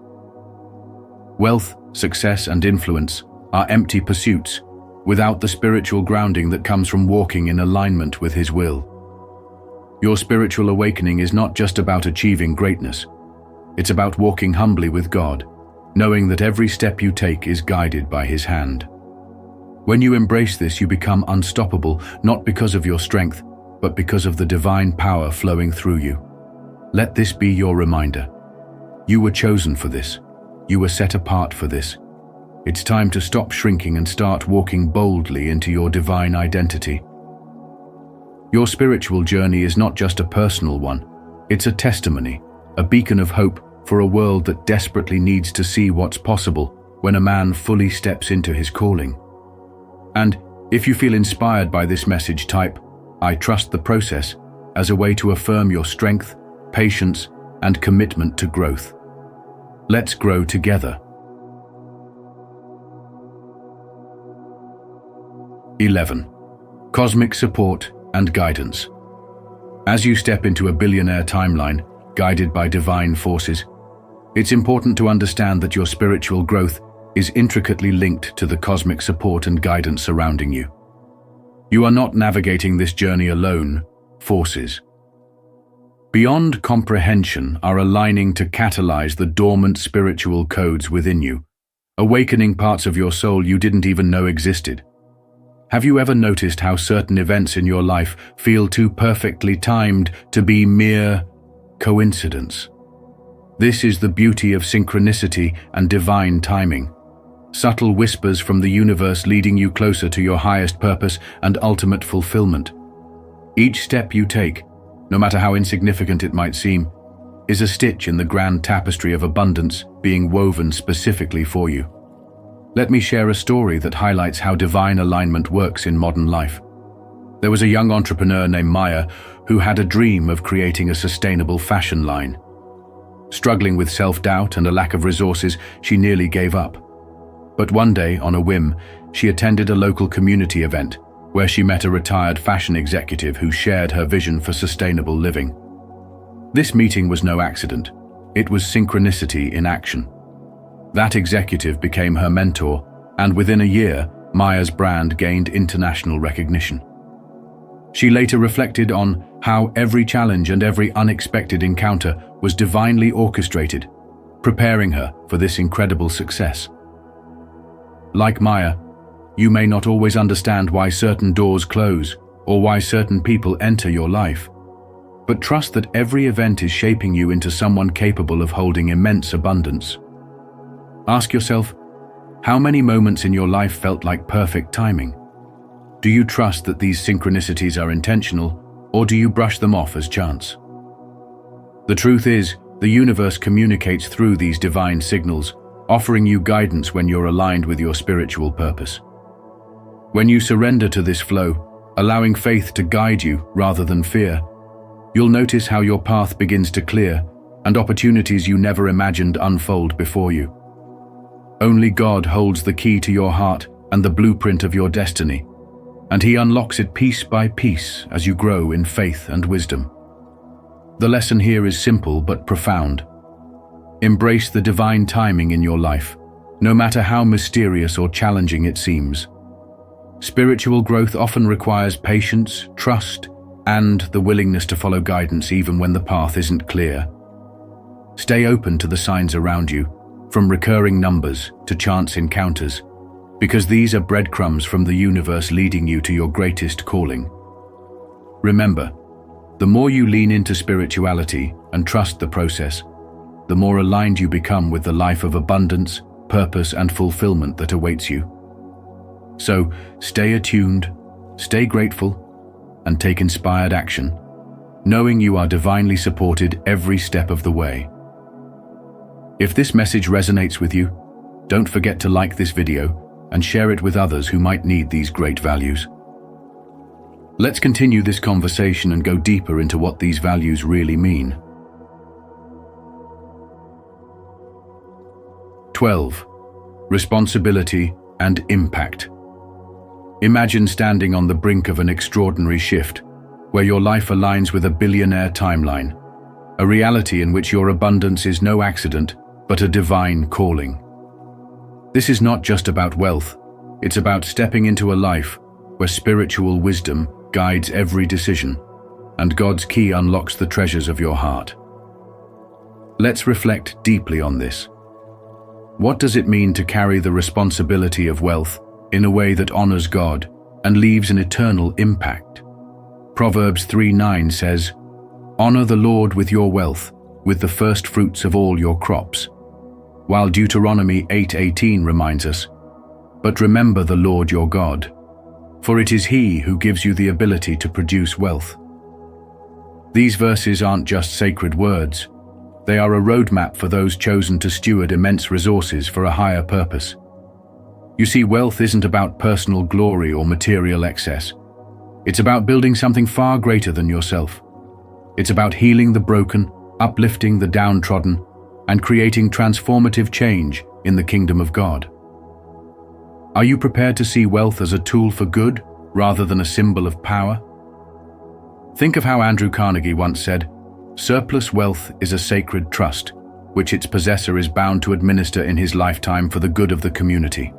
Wealth, success, and influence are empty pursuits without the spiritual grounding that comes from walking in alignment with His will. Your spiritual awakening is not just about achieving greatness. It's about walking humbly with God, knowing that every step you take is guided by His hand. When you embrace this, you become unstoppable, not because of your strength, but because of the divine power flowing through you. Let this be your reminder. You were chosen for this. You were set apart for this. It's time to stop shrinking and start walking boldly into your divine identity. Your spiritual journey is not just a personal one. It's a testimony, a beacon of hope for a world that desperately needs to see what's possible when a man fully steps into his calling. And if you feel inspired by this message, type "I trust the process" as a way to affirm your strength, patience, and commitment to growth. Let's grow together. 11. Cosmic support and guidance. As you step into a billionaire timeline, guided by divine forces, it's important to understand that your spiritual growth is intricately linked to the cosmic support and guidance surrounding you. You are not navigating this journey alone. Forces beyond comprehension are aligning to catalyze the dormant spiritual codes within you, awakening parts of your soul you didn't even know existed. Have you ever noticed how certain events in your life feel too perfectly timed to be mere coincidence? This is the beauty of synchronicity and divine timing. Subtle whispers from the universe leading you closer to your highest purpose and ultimate fulfillment. Each step you take, no matter how insignificant it might seem, is a stitch in the grand tapestry of abundance being woven specifically for you. Let me share a story that highlights how divine alignment works in modern life. There was a young entrepreneur named Maya who had a dream of creating a sustainable fashion line. Struggling with self-doubt and a lack of resources, she nearly gave up. But one day, on a whim, she attended a local community event where she met a retired fashion executive who shared her vision for sustainable living. This meeting was no accident. It was synchronicity in action. That executive became her mentor, and within a year, Maya's brand gained international recognition. She later reflected on how every challenge and every unexpected encounter was divinely orchestrated, preparing her for this incredible success. Like Maya, You may not always understand why certain doors close or why certain people enter your life, but trust that every event is shaping you into someone capable of holding immense abundance. Ask yourself, how many moments in your life felt like perfect timing? Do you trust that these synchronicities are intentional, or do you brush them off as chance? The truth is, the universe communicates through these divine signals, offering you guidance when you're aligned with your spiritual purpose. When you surrender to this flow, allowing faith to guide you rather than fear, you'll notice how your path begins to clear and opportunities you never imagined unfold before you. Only God holds the key to your heart and the blueprint of your destiny, and He unlocks it piece by piece as you grow in faith and wisdom. The lesson here is simple but profound. Embrace the divine timing in your life, no matter how mysterious or challenging it seems. Spiritual growth often requires patience, trust, and the willingness to follow guidance even when the path isn't clear. Stay open to the signs around you, from recurring numbers to chance encounters, because these are breadcrumbs from the universe leading you to your greatest calling. Remember, the more you lean into spirituality and trust the process, the more aligned you become with the life of abundance, purpose, and fulfillment that awaits you. So, stay attuned, stay grateful, and take inspired action, knowing you are divinely supported every step of the way. If this message resonates with you, don't forget to like this video and share it with others who might need these great values. Let's continue this conversation and go deeper into what these values really mean. 12. Responsibility and impact. Imagine standing on the brink of an extraordinary shift, where your life aligns with a billionaire timeline, a reality in which your abundance is no accident, but a divine calling. This is not just about wealth, it's about stepping into a life where spiritual wisdom guides every decision, and God's key unlocks the treasures of your heart. Let's reflect deeply on this. What does it mean to carry the responsibility of wealth in a way that honors God and leaves an eternal impact? Proverbs 3:9 says, "Honor the Lord with your wealth, with the first fruits of all your crops," while Deuteronomy 8:18 reminds us, "But remember the Lord your God, for it is He who gives you the ability to produce wealth." These verses aren't just sacred words, they are a roadmap for those chosen to steward immense resources for a higher purpose. You see, wealth isn't about personal glory or material excess. It's about building something far greater than yourself. It's about healing the broken, uplifting the downtrodden, and creating transformative change in the kingdom of God. Are you prepared to see wealth as a tool for good rather than a symbol of power? Think of how Andrew Carnegie once said, "Surplus wealth is a sacred trust, which its possessor is bound to administer in his lifetime for the good of the community."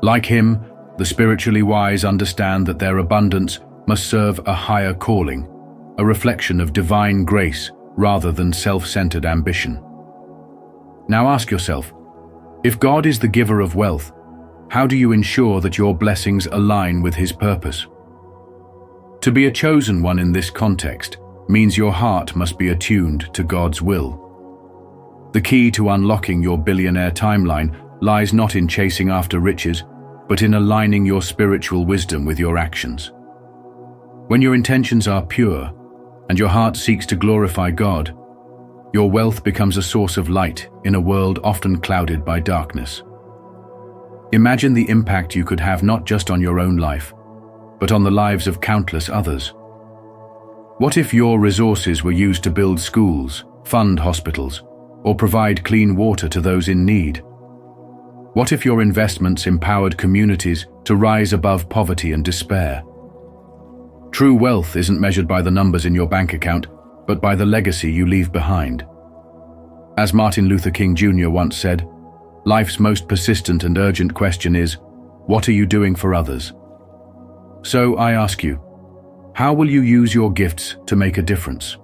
Like him, the spiritually wise understand that their abundance must serve a higher calling, a reflection of divine grace rather than self-centered ambition. Now ask yourself, if God is the giver of wealth, how do you ensure that your blessings align with His purpose? To be a chosen one in this context means your heart must be attuned to God's will. The key to unlocking your billionaire timeline lies not in chasing after riches, but in aligning your spiritual wisdom with your actions. When your intentions are pure and your heart seeks to glorify God, your wealth becomes a source of light in a world often clouded by darkness. Imagine the impact you could have not just on your own life, but on the lives of countless others. What if your resources were used to build schools, fund hospitals, or provide clean water to those in need? What if your investments empowered communities to rise above poverty and despair? True wealth isn't measured by the numbers in your bank account, but by the legacy you leave behind. As Martin Luther King Jr. once said, life's most persistent and urgent question is, what are you doing for others? So I ask you, how will you use your gifts to make a difference?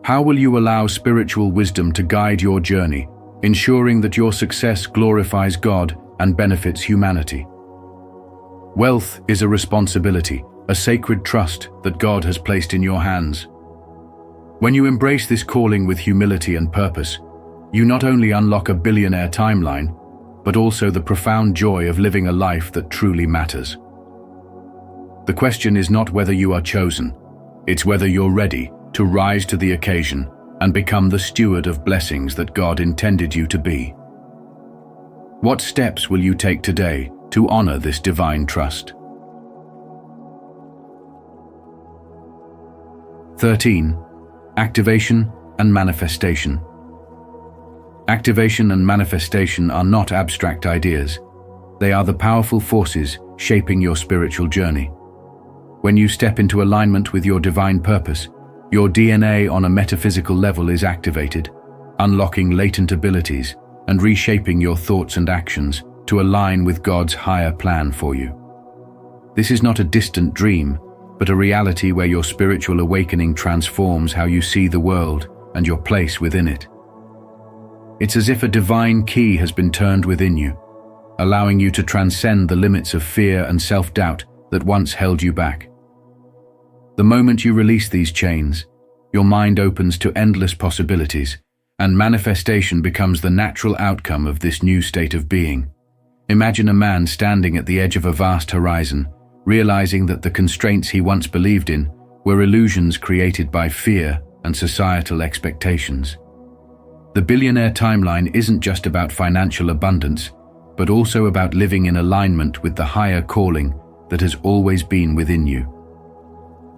How will you allow spiritual wisdom to guide your journey, ensuring that your success glorifies God and benefits humanity? Wealth is a responsibility, a sacred trust that God has placed in your hands. When you embrace this calling with humility and purpose, you not only unlock a billionaire timeline, but also the profound joy of living a life that truly matters. The question is not whether you are chosen, it's whether you're ready to rise to the occasion and become the steward of blessings that God intended you to be. What steps will you take today to honor this divine trust? 13. Activation and manifestation. Activation and manifestation are not abstract ideas. They are the powerful forces shaping your spiritual journey. When you step into alignment with your divine purpose, your DNA on a metaphysical level is activated, unlocking latent abilities and reshaping your thoughts and actions to align with God's higher plan for you. This is not a distant dream, but a reality where your spiritual awakening transforms how you see the world and your place within it. It's as if a divine key has been turned within you, allowing you to transcend the limits of fear and self-doubt that once held you back. The moment you release these chains, your mind opens to endless possibilities, and manifestation becomes the natural outcome of this new state of being. Imagine a man standing at the edge of a vast horizon, realizing that the constraints he once believed in were illusions created by fear and societal expectations. The billionaire timeline isn't just about financial abundance, but also about living in alignment with the higher calling that has always been within you.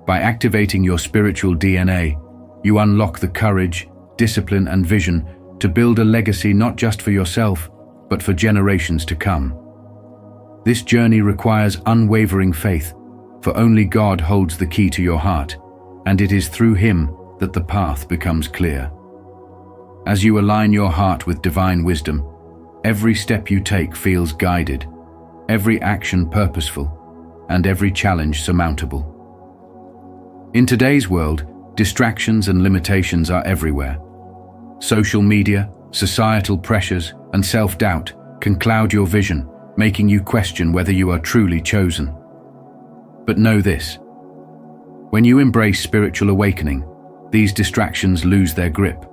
By activating your spiritual DNA, you unlock the courage, discipline, and vision to build a legacy not just for yourself, but for generations to come. This journey requires unwavering faith, for only God holds the key to your heart, and it is through Him that the path becomes clear. As you align your heart with divine wisdom, every step you take feels guided, every action purposeful, and every challenge surmountable. In today's world, distractions and limitations are everywhere. Social media, societal pressures, and self-doubt can cloud your vision, making you question whether you are truly chosen. But know this: when you embrace spiritual awakening, these distractions lose their grip.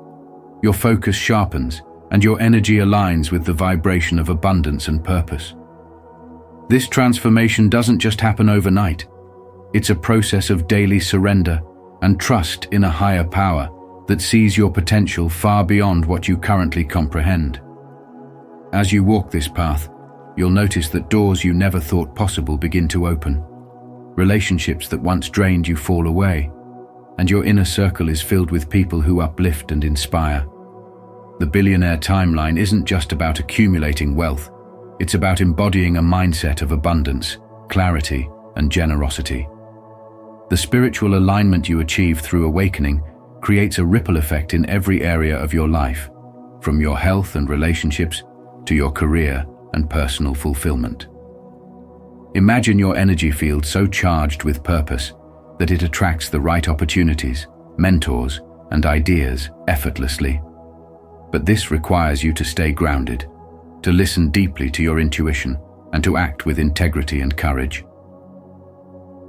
Your focus sharpens, and your energy aligns with the vibration of abundance and purpose. This transformation doesn't just happen overnight. It's a process of daily surrender and trust in a higher power that sees your potential far beyond what you currently comprehend. As you walk this path, you'll notice that doors you never thought possible begin to open. Relationships that once drained you fall away, and your inner circle is filled with people who uplift and inspire. The billionaire timeline isn't just about accumulating wealth. It's about embodying a mindset of abundance, clarity, and generosity. The spiritual alignment you achieve through awakening creates a ripple effect in every area of your life, from your health and relationships to your career and personal fulfillment. Imagine your energy field so charged with purpose that it attracts the right opportunities, mentors, and ideas effortlessly. But this requires you to stay grounded, to listen deeply to your intuition, and to act with integrity and courage.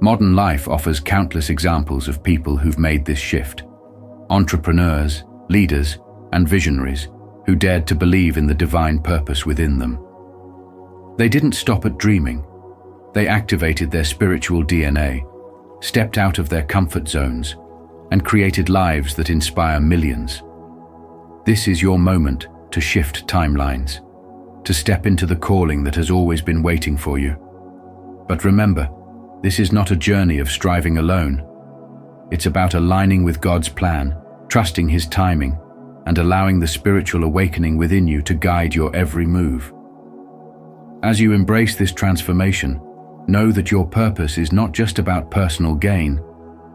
Modern life offers countless examples of people who've made this shift. Entrepreneurs, leaders, and visionaries who dared to believe in the divine purpose within them. They didn't stop at dreaming. They activated their spiritual DNA, stepped out of their comfort zones, and created lives that inspire millions. This is your moment to shift timelines, to step into the calling that has always been waiting for you. But remember, this is not a journey of striving alone. It's about aligning with God's plan, trusting His timing, and allowing the spiritual awakening within you to guide your every move. As you embrace this transformation, know that your purpose is not just about personal gain.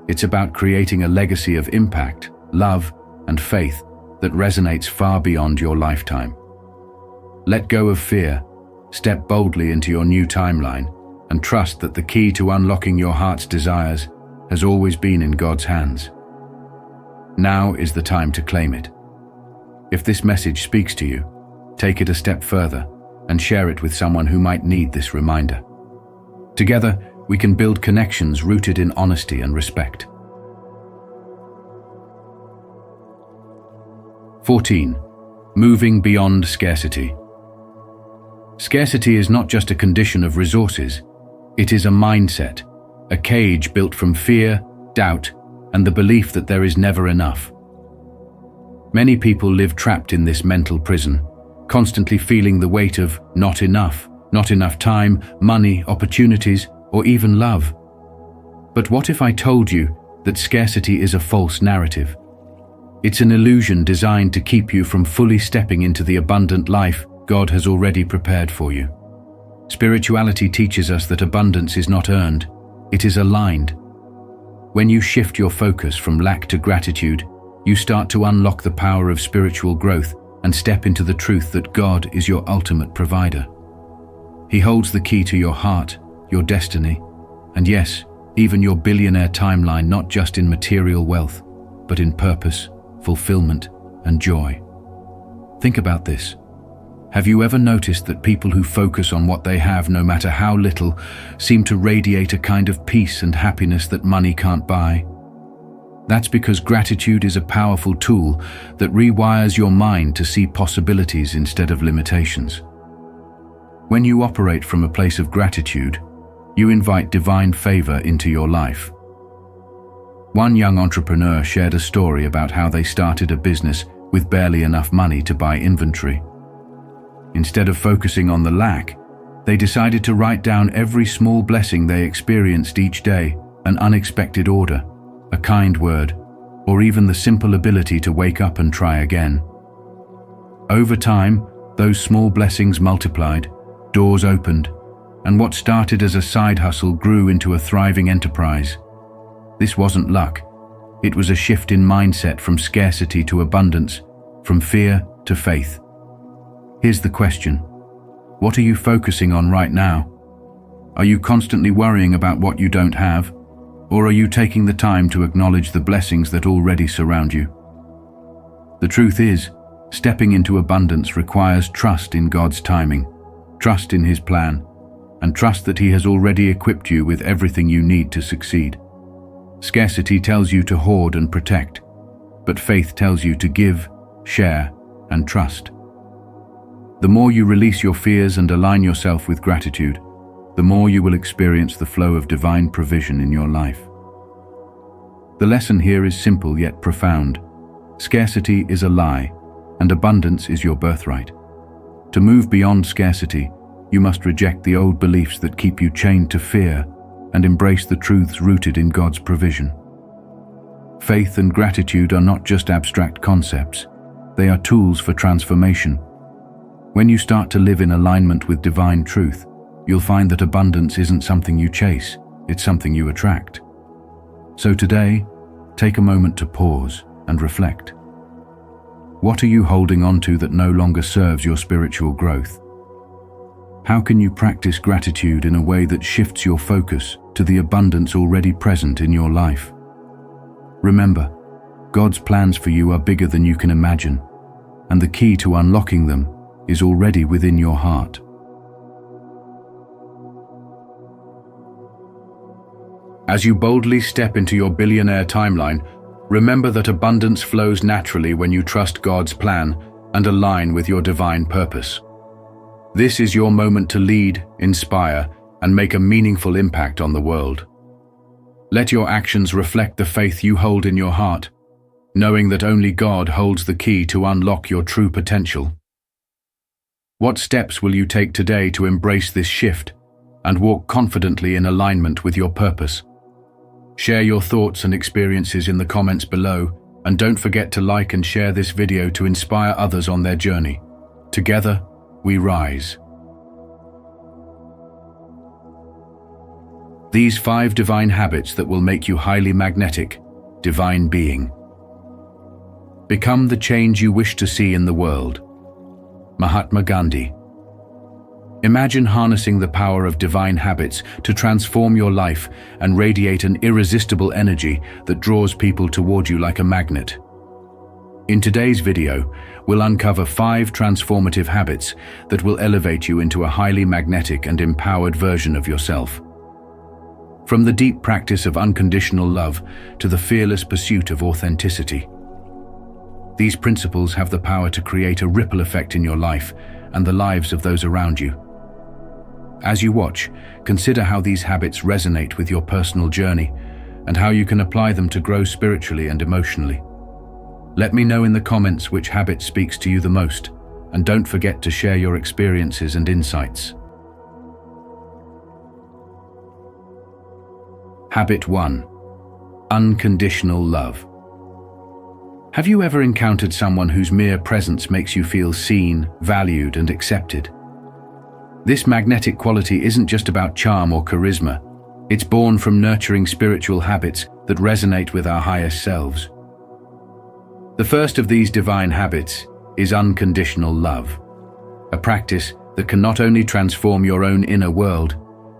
It's about creating a legacy of impact, love, and faith that resonates far beyond your lifetime. Let go of fear, step boldly into your new timeline, and trust that the key to unlocking your heart's desires has always been in God's hands. Now is the time to claim it. If this message speaks to you, take it a step further and share it with someone who might need this reminder. Together, we can build connections rooted in honesty and respect. 14. Moving beyond scarcity. Scarcity is not just a condition of resources. It is a mindset, a cage built from fear, doubt, and the belief that there is never enough. Many people live trapped in this mental prison, constantly feeling the weight of not enough time, money, opportunities, or even love. But what if I told you that scarcity is a false narrative? It's an illusion designed to keep you from fully stepping into the abundant life God has already prepared for you. Spirituality teaches us that abundance is not earned, it is aligned. When you shift your focus from lack to gratitude, you start to unlock the power of spiritual growth and step into the truth that God is your ultimate provider. He holds the key to your heart, your destiny, and yes, even your billionaire timeline, not just in material wealth, but in purpose, fulfillment, and joy. Think about this. Have you ever noticed that people who focus on what they have, no matter how little, seem to radiate a kind of peace and happiness that money can't buy? That's because gratitude is a powerful tool that rewires your mind to see possibilities instead of limitations. When you operate from a place of gratitude, you invite divine favor into your life. One young entrepreneur shared a story about how they started a business with barely enough money to buy inventory. Instead of focusing on the lack, they decided to write down every small blessing they experienced each day, an unexpected order, a kind word, or even the simple ability to wake up and try again. Over time, those small blessings multiplied, doors opened, and what started as a side hustle grew into a thriving enterprise. This wasn't luck. It was a shift in mindset from scarcity to abundance, from fear to faith. Here's the question. What are you focusing on right now? Are you constantly worrying about what you don't have? Or are you taking the time to acknowledge the blessings that already surround you? The truth is, stepping into abundance requires trust in God's timing, trust in His plan, and trust that He has already equipped you with everything you need to succeed. Scarcity tells you to hoard and protect, but faith tells you to give, share, and trust. The more you release your fears and align yourself with gratitude, the more you will experience the flow of divine provision in your life. The lesson here is simple yet profound. Scarcity is a lie, and abundance is your birthright. To move beyond scarcity, you must reject the old beliefs that keep you chained to fear and embrace the truths rooted in God's provision. Faith and gratitude are not just abstract concepts, they are tools for transformation. When you start to live in alignment with divine truth, you'll find that abundance isn't something you chase, it's something you attract. So today, take a moment to pause and reflect. What are you holding on to that no longer serves your spiritual growth? How can you practice gratitude in a way that shifts your focus to the abundance already present in your life? Remember, God's plans for you are bigger than you can imagine, and the key to unlocking them is already within your heart. As you boldly step into your billionaire timeline, remember that abundance flows naturally when you trust God's plan and align with your divine purpose. This is your moment to lead, inspire, and make a meaningful impact on the world. Let your actions reflect the faith you hold in your heart, knowing that only God holds the key to unlock your true potential. What steps will you take today to embrace this shift and walk confidently in alignment with your purpose? Share your thoughts and experiences in the comments below, and don't forget to like and share this video to inspire others on their journey. Together, we rise. These 5 divine habits that will make you highly magnetic, divine being. Become the change you wish to see in the world. Mahatma Gandhi. Imagine harnessing the power of divine habits to transform your life and radiate an irresistible energy that draws people toward you like a magnet. In today's video, we'll uncover 5 transformative habits that will elevate you into a highly magnetic and empowered version of yourself. From the deep practice of unconditional love to the fearless pursuit of authenticity. These principles have the power to create a ripple effect in your life and the lives of those around you. As you watch, consider how these habits resonate with your personal journey and how you can apply them to grow spiritually and emotionally. Let me know in the comments which habit speaks to you the most, and don't forget to share your experiences and insights. Habit 1. Unconditional love. Have you ever encountered someone whose mere presence makes you feel seen, valued, and accepted? This magnetic quality isn't just about charm or charisma. It's born from nurturing spiritual habits that resonate with our highest selves. The first of these divine habits is unconditional love, a practice that can not only transform your own inner world,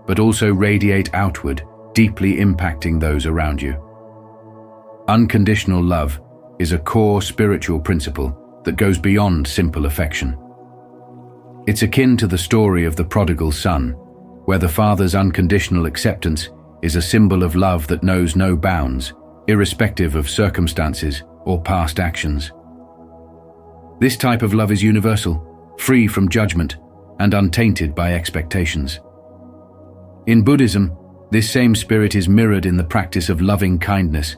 but also radiate outward, deeply impacting those around you. Unconditional love is a core spiritual principle that goes beyond simple affection. It's akin to the story of the prodigal son, where the father's unconditional acceptance is a symbol of love that knows no bounds, irrespective of circumstances or past actions. This type of love is universal, free from judgment, and untainted by expectations. In Buddhism, this same spirit is mirrored in the practice of loving kindness,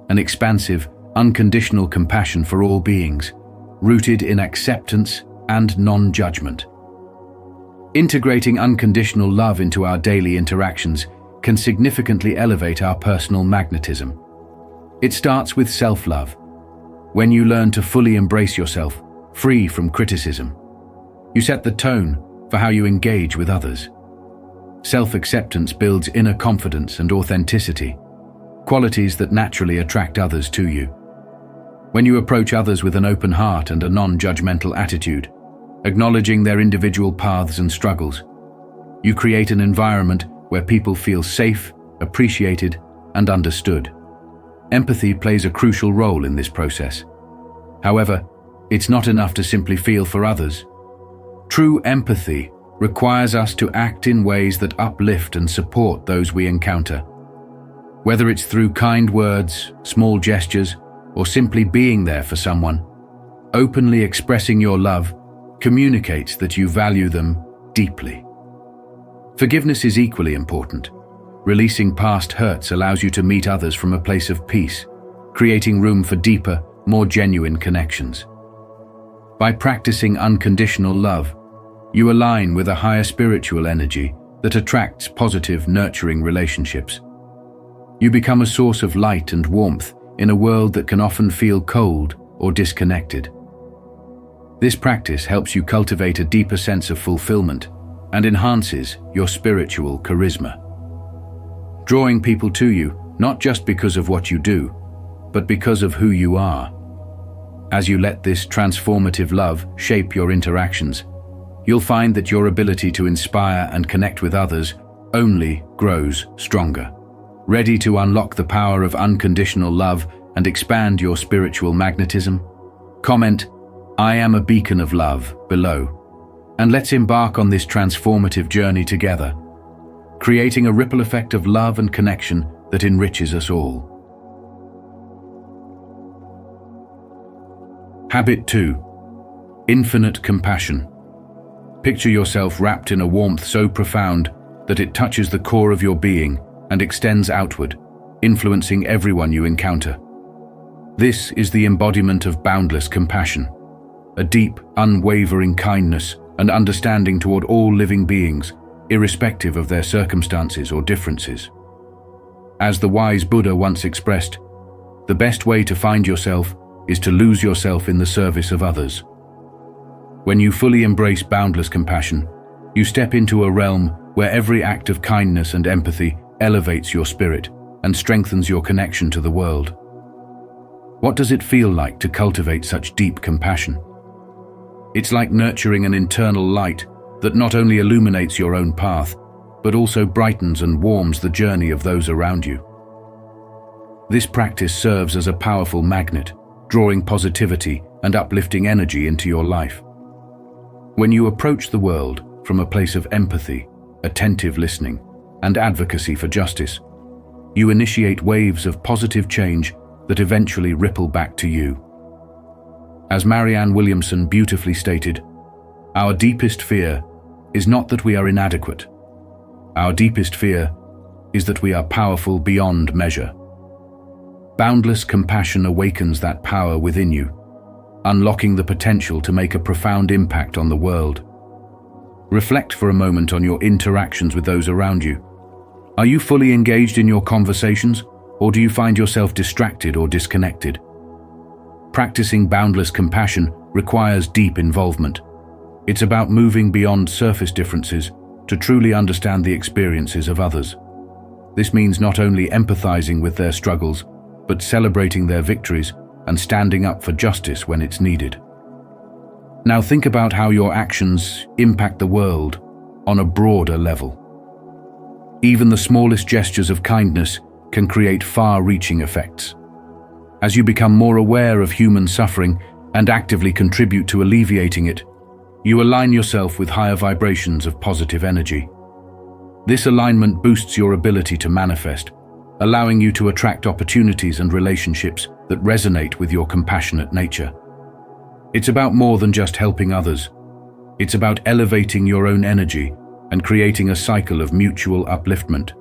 an expansive, unconditional compassion for all beings, rooted in acceptance and non-judgment. Integrating unconditional love into our daily interactions can significantly elevate our personal magnetism. It starts with self-love. When you learn to fully embrace yourself, free from criticism, you set the tone for how you engage with others. Self-acceptance builds inner confidence and authenticity, qualities that naturally attract others to you. When you approach others with an open heart and a non-judgmental attitude, acknowledging their individual paths and struggles, you create an environment where people feel safe, appreciated, and understood. Empathy plays a crucial role in this process. However, it's not enough to simply feel for others. True empathy requires us to act in ways that uplift and support those we encounter. Whether it's through kind words, small gestures, or simply being there for someone, openly expressing your love communicates that you value them deeply. Forgiveness is equally important. Releasing past hurts allows you to meet others from a place of peace, creating room for deeper, more genuine connections. By practicing unconditional love, you align with a higher spiritual energy that attracts positive, nurturing relationships. You become a source of light and warmth in a world that can often feel cold or disconnected. This practice helps you cultivate a deeper sense of fulfillment and enhances your spiritual charisma, drawing people to you not just because of what you do, but because of who you are. As you let this transformative love shape your interactions, you'll find that your ability to inspire and connect with others only grows stronger. Ready to unlock the power of unconditional love and expand your spiritual magnetism? Comment, "I am a beacon of love," below, and let's embark on this transformative journey together, creating a ripple effect of love and connection that enriches us all. Habit 2. Infinite compassion. Picture yourself wrapped in a warmth so profound that it touches the core of your being and extends outward, influencing everyone you encounter. This is the embodiment of boundless compassion, a deep, unwavering kindness and understanding toward all living beings, irrespective of their circumstances or differences. As the wise Buddha once expressed, the best way to find yourself is to lose yourself in the service of others. When you fully embrace boundless compassion, you step into a realm where every act of kindness and empathy elevates your spirit and strengthens your connection to the world. What does it feel like to cultivate such deep compassion? It's like nurturing an internal light that not only illuminates your own path, but also brightens and warms the journey of those around you. This practice serves as a powerful magnet, drawing positivity and uplifting energy into your life. When you approach the world from a place of empathy, attentive listening, and advocacy for justice, you initiate waves of positive change that eventually ripple back to you. As Marianne Williamson beautifully stated, our deepest fear is not that we are inadequate. Our deepest fear is that we are powerful beyond measure. Boundless compassion awakens that power within you, unlocking the potential to make a profound impact on the world. Reflect for a moment on your interactions with those around you. Are you fully engaged in your conversations, or do you find yourself distracted or disconnected? Practicing boundless compassion requires deep involvement. It's about moving beyond surface differences to truly understand the experiences of others. This means not only empathizing with their struggles, but celebrating their victories and standing up for justice when it's needed. Now think about how your actions impact the world on a broader level. Even the smallest gestures of kindness can create far-reaching effects. As you become more aware of human suffering and actively contribute to alleviating it, you align yourself with higher vibrations of positive energy. This alignment boosts your ability to manifest, allowing you to attract opportunities and relationships that resonate with your compassionate nature. It's about more than just helping others. It's about elevating your own energy and creating a cycle of mutual upliftment.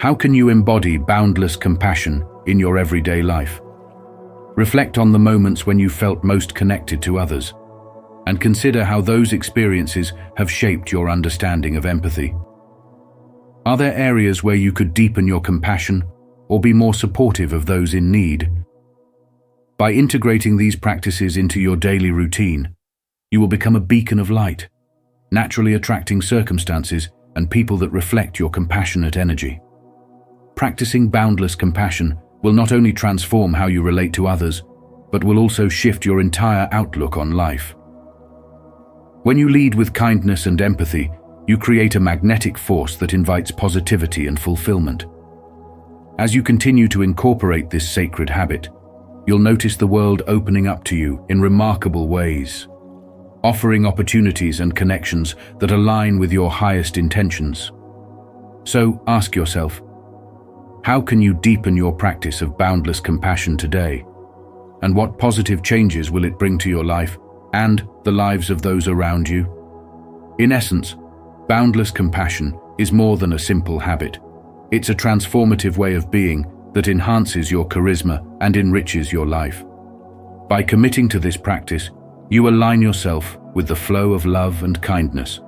How can you embody boundless compassion in your everyday life? Reflect on the moments when you felt most connected to others, and consider how those experiences have shaped your understanding of empathy. Are there areas where you could deepen your compassion or be more supportive of those in need? By integrating these practices into your daily routine, you will become a beacon of light, naturally attracting circumstances and people that reflect your compassionate energy. Practicing boundless compassion will not only transform how you relate to others, but will also shift your entire outlook on life. When you lead with kindness and empathy, you create a magnetic force that invites positivity and fulfillment. As you continue to incorporate this sacred habit, you'll notice the world opening up to you in remarkable ways, offering opportunities and connections that align with your highest intentions. So ask yourself, how can you deepen your practice of boundless compassion today? And what positive changes will it bring to your life and the lives of those around you? In essence, boundless compassion is more than a simple habit. It's a transformative way of being that enhances your charisma and enriches your life. By committing to this practice, you align yourself with the flow of love and kindness,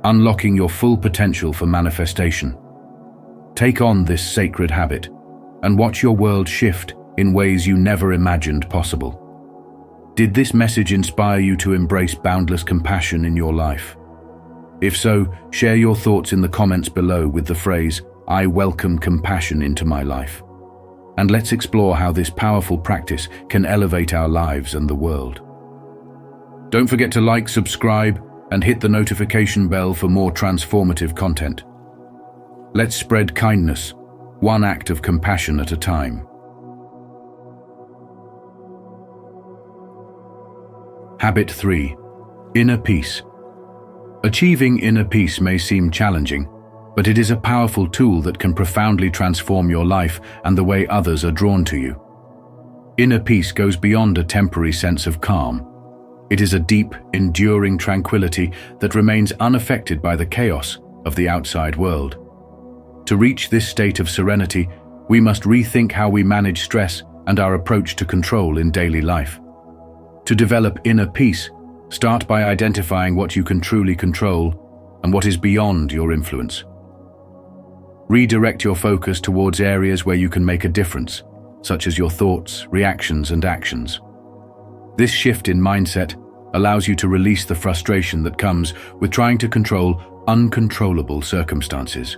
unlocking your full potential for manifestation. Take on this sacred habit and watch your world shift in ways you never imagined possible. Did this message inspire you to embrace boundless compassion in your life? If so, share your thoughts in the comments below with the phrase, "I welcome compassion into my life." And let's explore how this powerful practice can elevate our lives and the world. Don't forget to like, subscribe, and hit the notification bell for more transformative content. Let's spread kindness, one act of compassion at a time. Habit 3. Inner peace. Achieving inner peace may seem challenging, but it is a powerful tool that can profoundly transform your life and the way others are drawn to you. Inner peace goes beyond a temporary sense of calm. It is a deep, enduring tranquility that remains unaffected by the chaos of the outside world. To reach this state of serenity, we must rethink how we manage stress and our approach to control in daily life. To develop inner peace, start by identifying what you can truly control and what is beyond your influence. Redirect your focus towards areas where you can make a difference, such as your thoughts, reactions, and actions. This shift in mindset allows you to release the frustration that comes with trying to control uncontrollable circumstances.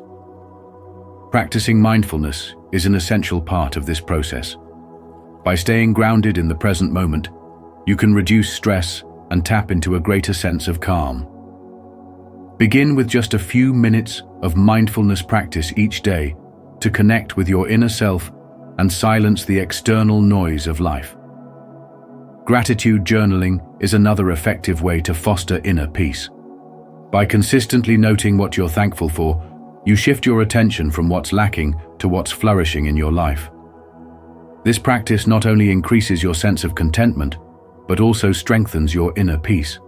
Practicing mindfulness is an essential part of this process. By staying grounded in the present moment, you can reduce stress and tap into a greater sense of calm. Begin with just a few minutes of mindfulness practice each day to connect with your inner self and silence the external noise of life. Gratitude journaling is another effective way to foster inner peace. By consistently noting what you're thankful for, You shift your attention from what's lacking to what's flourishing in your life. This practice not only increases your sense of contentment, but also strengthens your inner peace.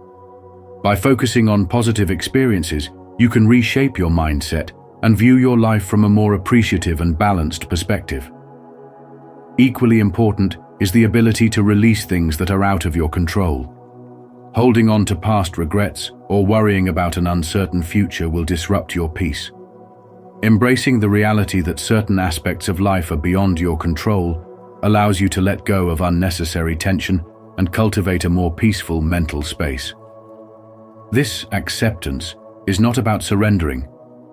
By focusing on positive experiences, you can reshape your mindset and view your life from a more appreciative and balanced perspective. Equally important is the ability to release things that are out of your control. Holding on to past regrets or worrying about an uncertain future will disrupt your peace. Embracing the reality that certain aspects of life are beyond your control allows you to let go of unnecessary tension and cultivate a more peaceful mental space. This acceptance is not about surrendering,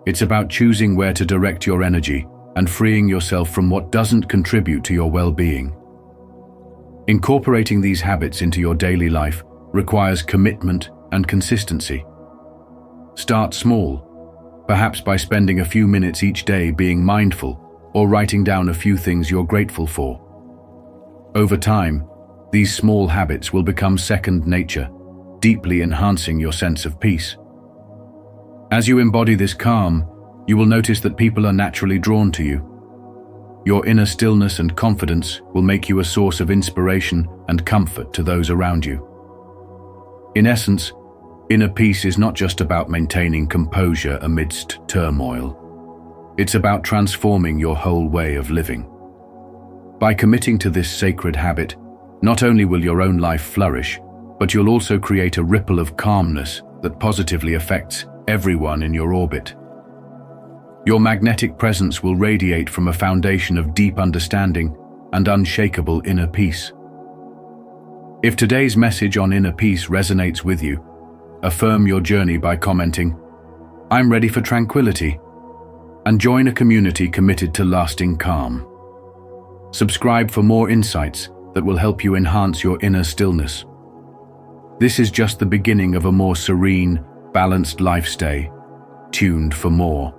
it's about choosing where to direct your energy and freeing yourself from what doesn't contribute to your well-being. Incorporating these habits into your daily life requires commitment and consistency. Start small, perhaps by spending a few minutes each day being mindful or writing down a few things you're grateful for. Over time, these small habits will become second nature, deeply enhancing your sense of peace. As you embody this calm, you will notice that people are naturally drawn to you. Your inner stillness and confidence will make you a source of inspiration and comfort to those around you. In essence, inner peace is not just about maintaining composure amidst turmoil. It's about transforming your whole way of living. By committing to this sacred habit, not only will your own life flourish, but you'll also create a ripple of calmness that positively affects everyone in your orbit. Your magnetic presence will radiate from a foundation of deep understanding and unshakable inner peace. If today's message on inner peace resonates with you, affirm your journey by commenting, "I'm ready for tranquility," and join a community committed to lasting calm. Subscribe for more insights that will help you enhance your inner stillness. This is just the beginning of a more serene, balanced life. Stay tuned for more.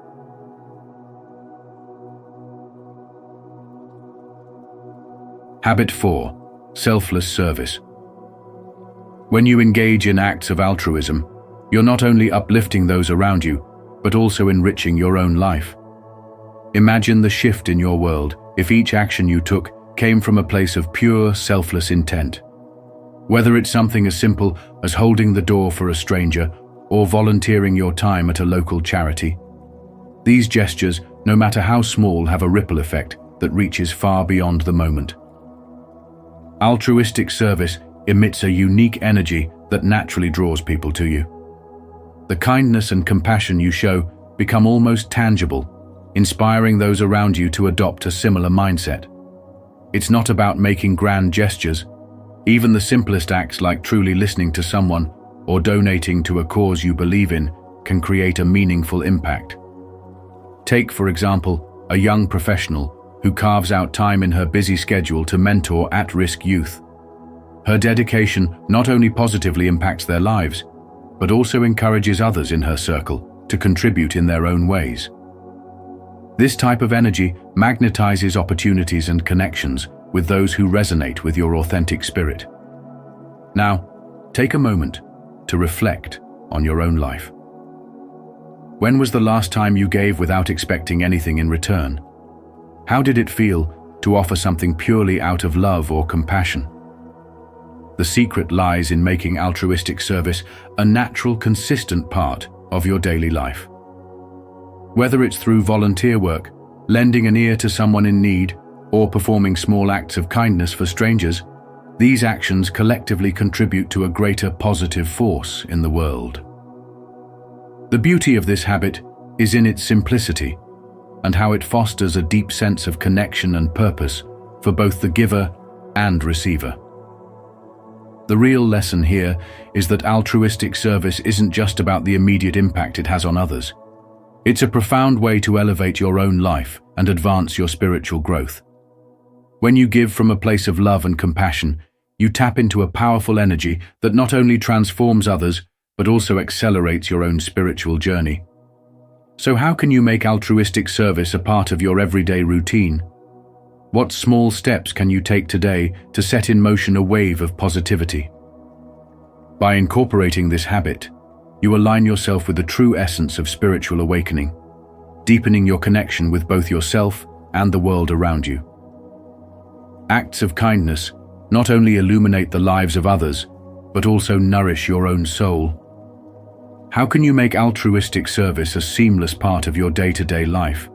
Habit 4. Selfless service. When you engage in acts of altruism, you're not only uplifting those around you, but also enriching your own life. Imagine the shift in your world if each action you took came from a place of pure, selfless intent. Whether it's something as simple as holding the door for a stranger or volunteering your time at a local charity, these gestures, no matter how small, have a ripple effect that reaches far beyond the moment. Altruistic service emits a unique energy that naturally draws people to you. The kindness and compassion you show become almost tangible, inspiring those around you to adopt a similar mindset. It's not about making grand gestures. Even the simplest acts like truly listening to someone or donating to a cause you believe in can create a meaningful impact. Take, for example, a young professional who carves out time in her busy schedule to mentor at-risk youth. Her dedication not only positively impacts their lives, but also encourages others in her circle to contribute in their own ways. This type of energy magnetizes opportunities and connections with those who resonate with your authentic spirit. Now, take a moment to reflect on your own life. When was the last time you gave without expecting anything in return? How did it feel to offer something purely out of love or compassion? The secret lies in making altruistic service a natural, consistent part of your daily life. Whether it's through volunteer work, lending an ear to someone in need, or performing small acts of kindness for strangers, these actions collectively contribute to a greater positive force in the world. The beauty of this habit is in its simplicity and how it fosters a deep sense of connection and purpose for both the giver and receiver. The real lesson here is that altruistic service isn't just about the immediate impact it has on others. It's a profound way to elevate your own life and advance your spiritual growth. When you give from a place of love and compassion, you tap into a powerful energy that not only transforms others, but also accelerates your own spiritual journey. So how can you make altruistic service a part of your everyday routine? What small steps can you take today to set in motion a wave of positivity? By incorporating this habit, you align yourself with the true essence of spiritual awakening. deepening your connection with both yourself and the world around you. Acts of kindness not only illuminate the lives of others, but also nourish your own soul. How can you make altruistic service a seamless part of your day-to-day life?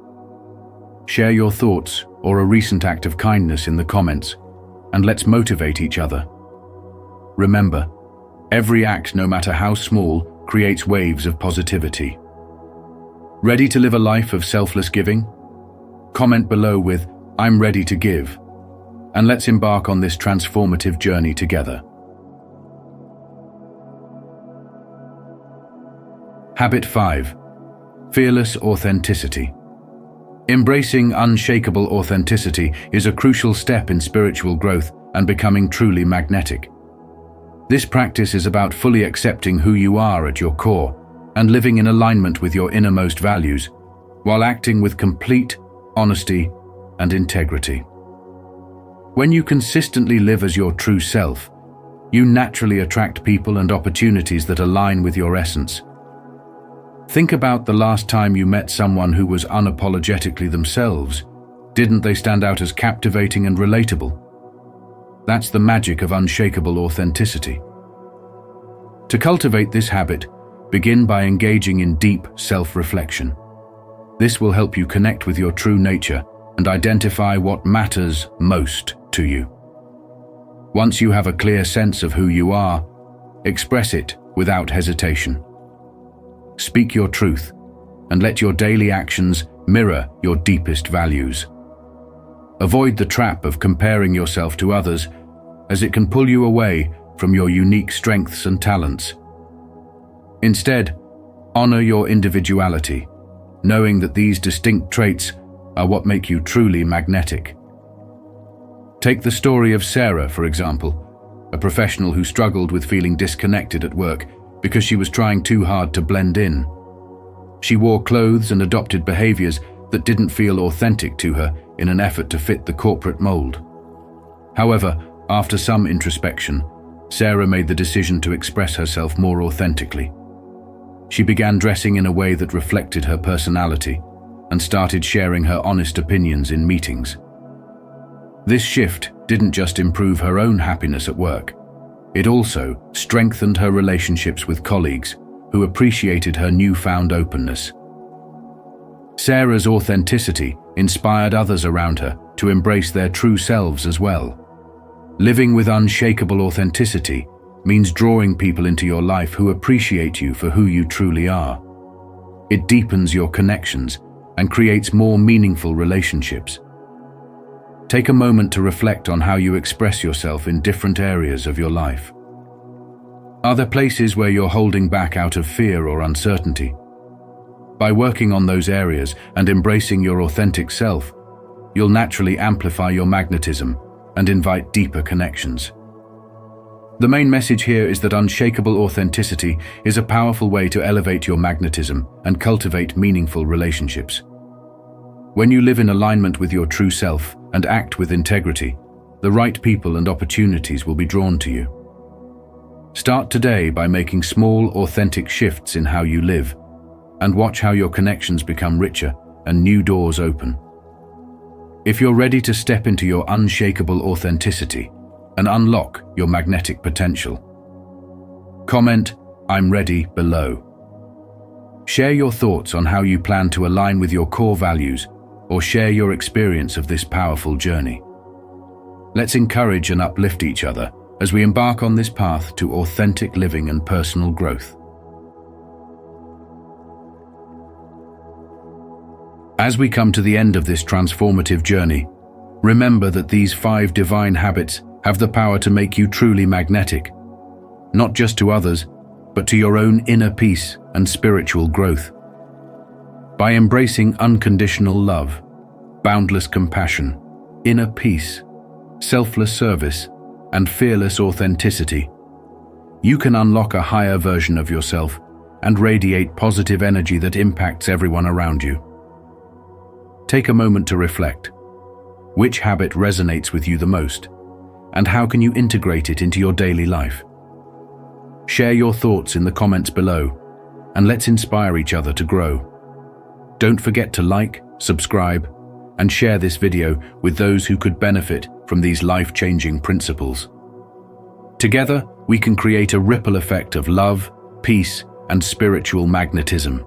Share your thoughts or a recent act of kindness in the comments, and let's motivate each other. Remember, every act, no matter how small, creates waves of positivity. Ready to live a life of selfless giving? Comment below with, "I'm ready to give," and let's embark on this transformative journey together. Habit 5. Fearless authenticity. Embracing unshakable authenticity is a crucial step in spiritual growth and becoming truly magnetic. This practice is about fully accepting who you are at your core and living in alignment with your innermost values, while acting with complete honesty and integrity. When you consistently live as your true self, you naturally attract people and opportunities that align with your essence. Think about the last time you met someone who was unapologetically themselves. Didn't they stand out as captivating and relatable? That's the magic of unshakable authenticity. To cultivate this habit, begin by engaging in deep self-reflection. This will help you connect with your true nature and identify what matters most to you. Once you have a clear sense of who you are, express it without hesitation. Speak your truth, and let your daily actions mirror your deepest values. Avoid the trap of comparing yourself to others, as it can pull you away from your unique strengths and talents. Instead, honor your individuality, knowing that these distinct traits are what make you truly magnetic. Take the story of Sarah, for example, a professional who struggled with feeling disconnected at work because she was trying too hard to blend in. She wore clothes and adopted behaviors that didn't feel authentic to her in an effort to fit the corporate mold. However, after some introspection, Sarah made the decision to express herself more authentically. She began dressing in a way that reflected her personality and started sharing her honest opinions in meetings. This shift didn't just improve her own happiness at work, it also strengthened her relationships with colleagues who appreciated her newfound openness. Sarah's authenticity inspired others around her to embrace their true selves as well. Living with unshakable authenticity means drawing people into your life who appreciate you for who you truly are. It deepens your connections and creates more meaningful relationships. Take a moment to reflect on how you express yourself in different areas of your life. Are there places where you're holding back out of fear or uncertainty? By working on those areas and embracing your authentic self, you'll naturally amplify your magnetism and invite deeper connections. The main message here is that unshakable authenticity is a powerful way to elevate your magnetism and cultivate meaningful relationships. When you live in alignment with your true self and act with integrity, the right people and opportunities will be drawn to you. Start today by making small, authentic shifts in how you live, and watch how your connections become richer and new doors open. If you're ready to step into your unshakable authenticity and unlock your magnetic potential, comment, "I'm ready," below. Share your thoughts on how you plan to align with your core values, or share your experience of this powerful journey. Let's encourage and uplift each other as we embark on this path to authentic living and personal growth. As we come to the end of this transformative journey, remember that these 5 divine habits have the power to make you truly magnetic, not just to others, but to your own inner peace and spiritual growth. By embracing unconditional love, boundless compassion, inner peace, selfless service, and fearless authenticity, you can unlock a higher version of yourself and radiate positive energy that impacts everyone around you. Take a moment to reflect. Which habit resonates with you the most, and how can you integrate it into your daily life? Share your thoughts in the comments below, and let's inspire each other to grow. Don't forget to like, subscribe, and share this video with those who could benefit from these life-changing principles. Together, we can create a ripple effect of love, peace, and spiritual magnetism.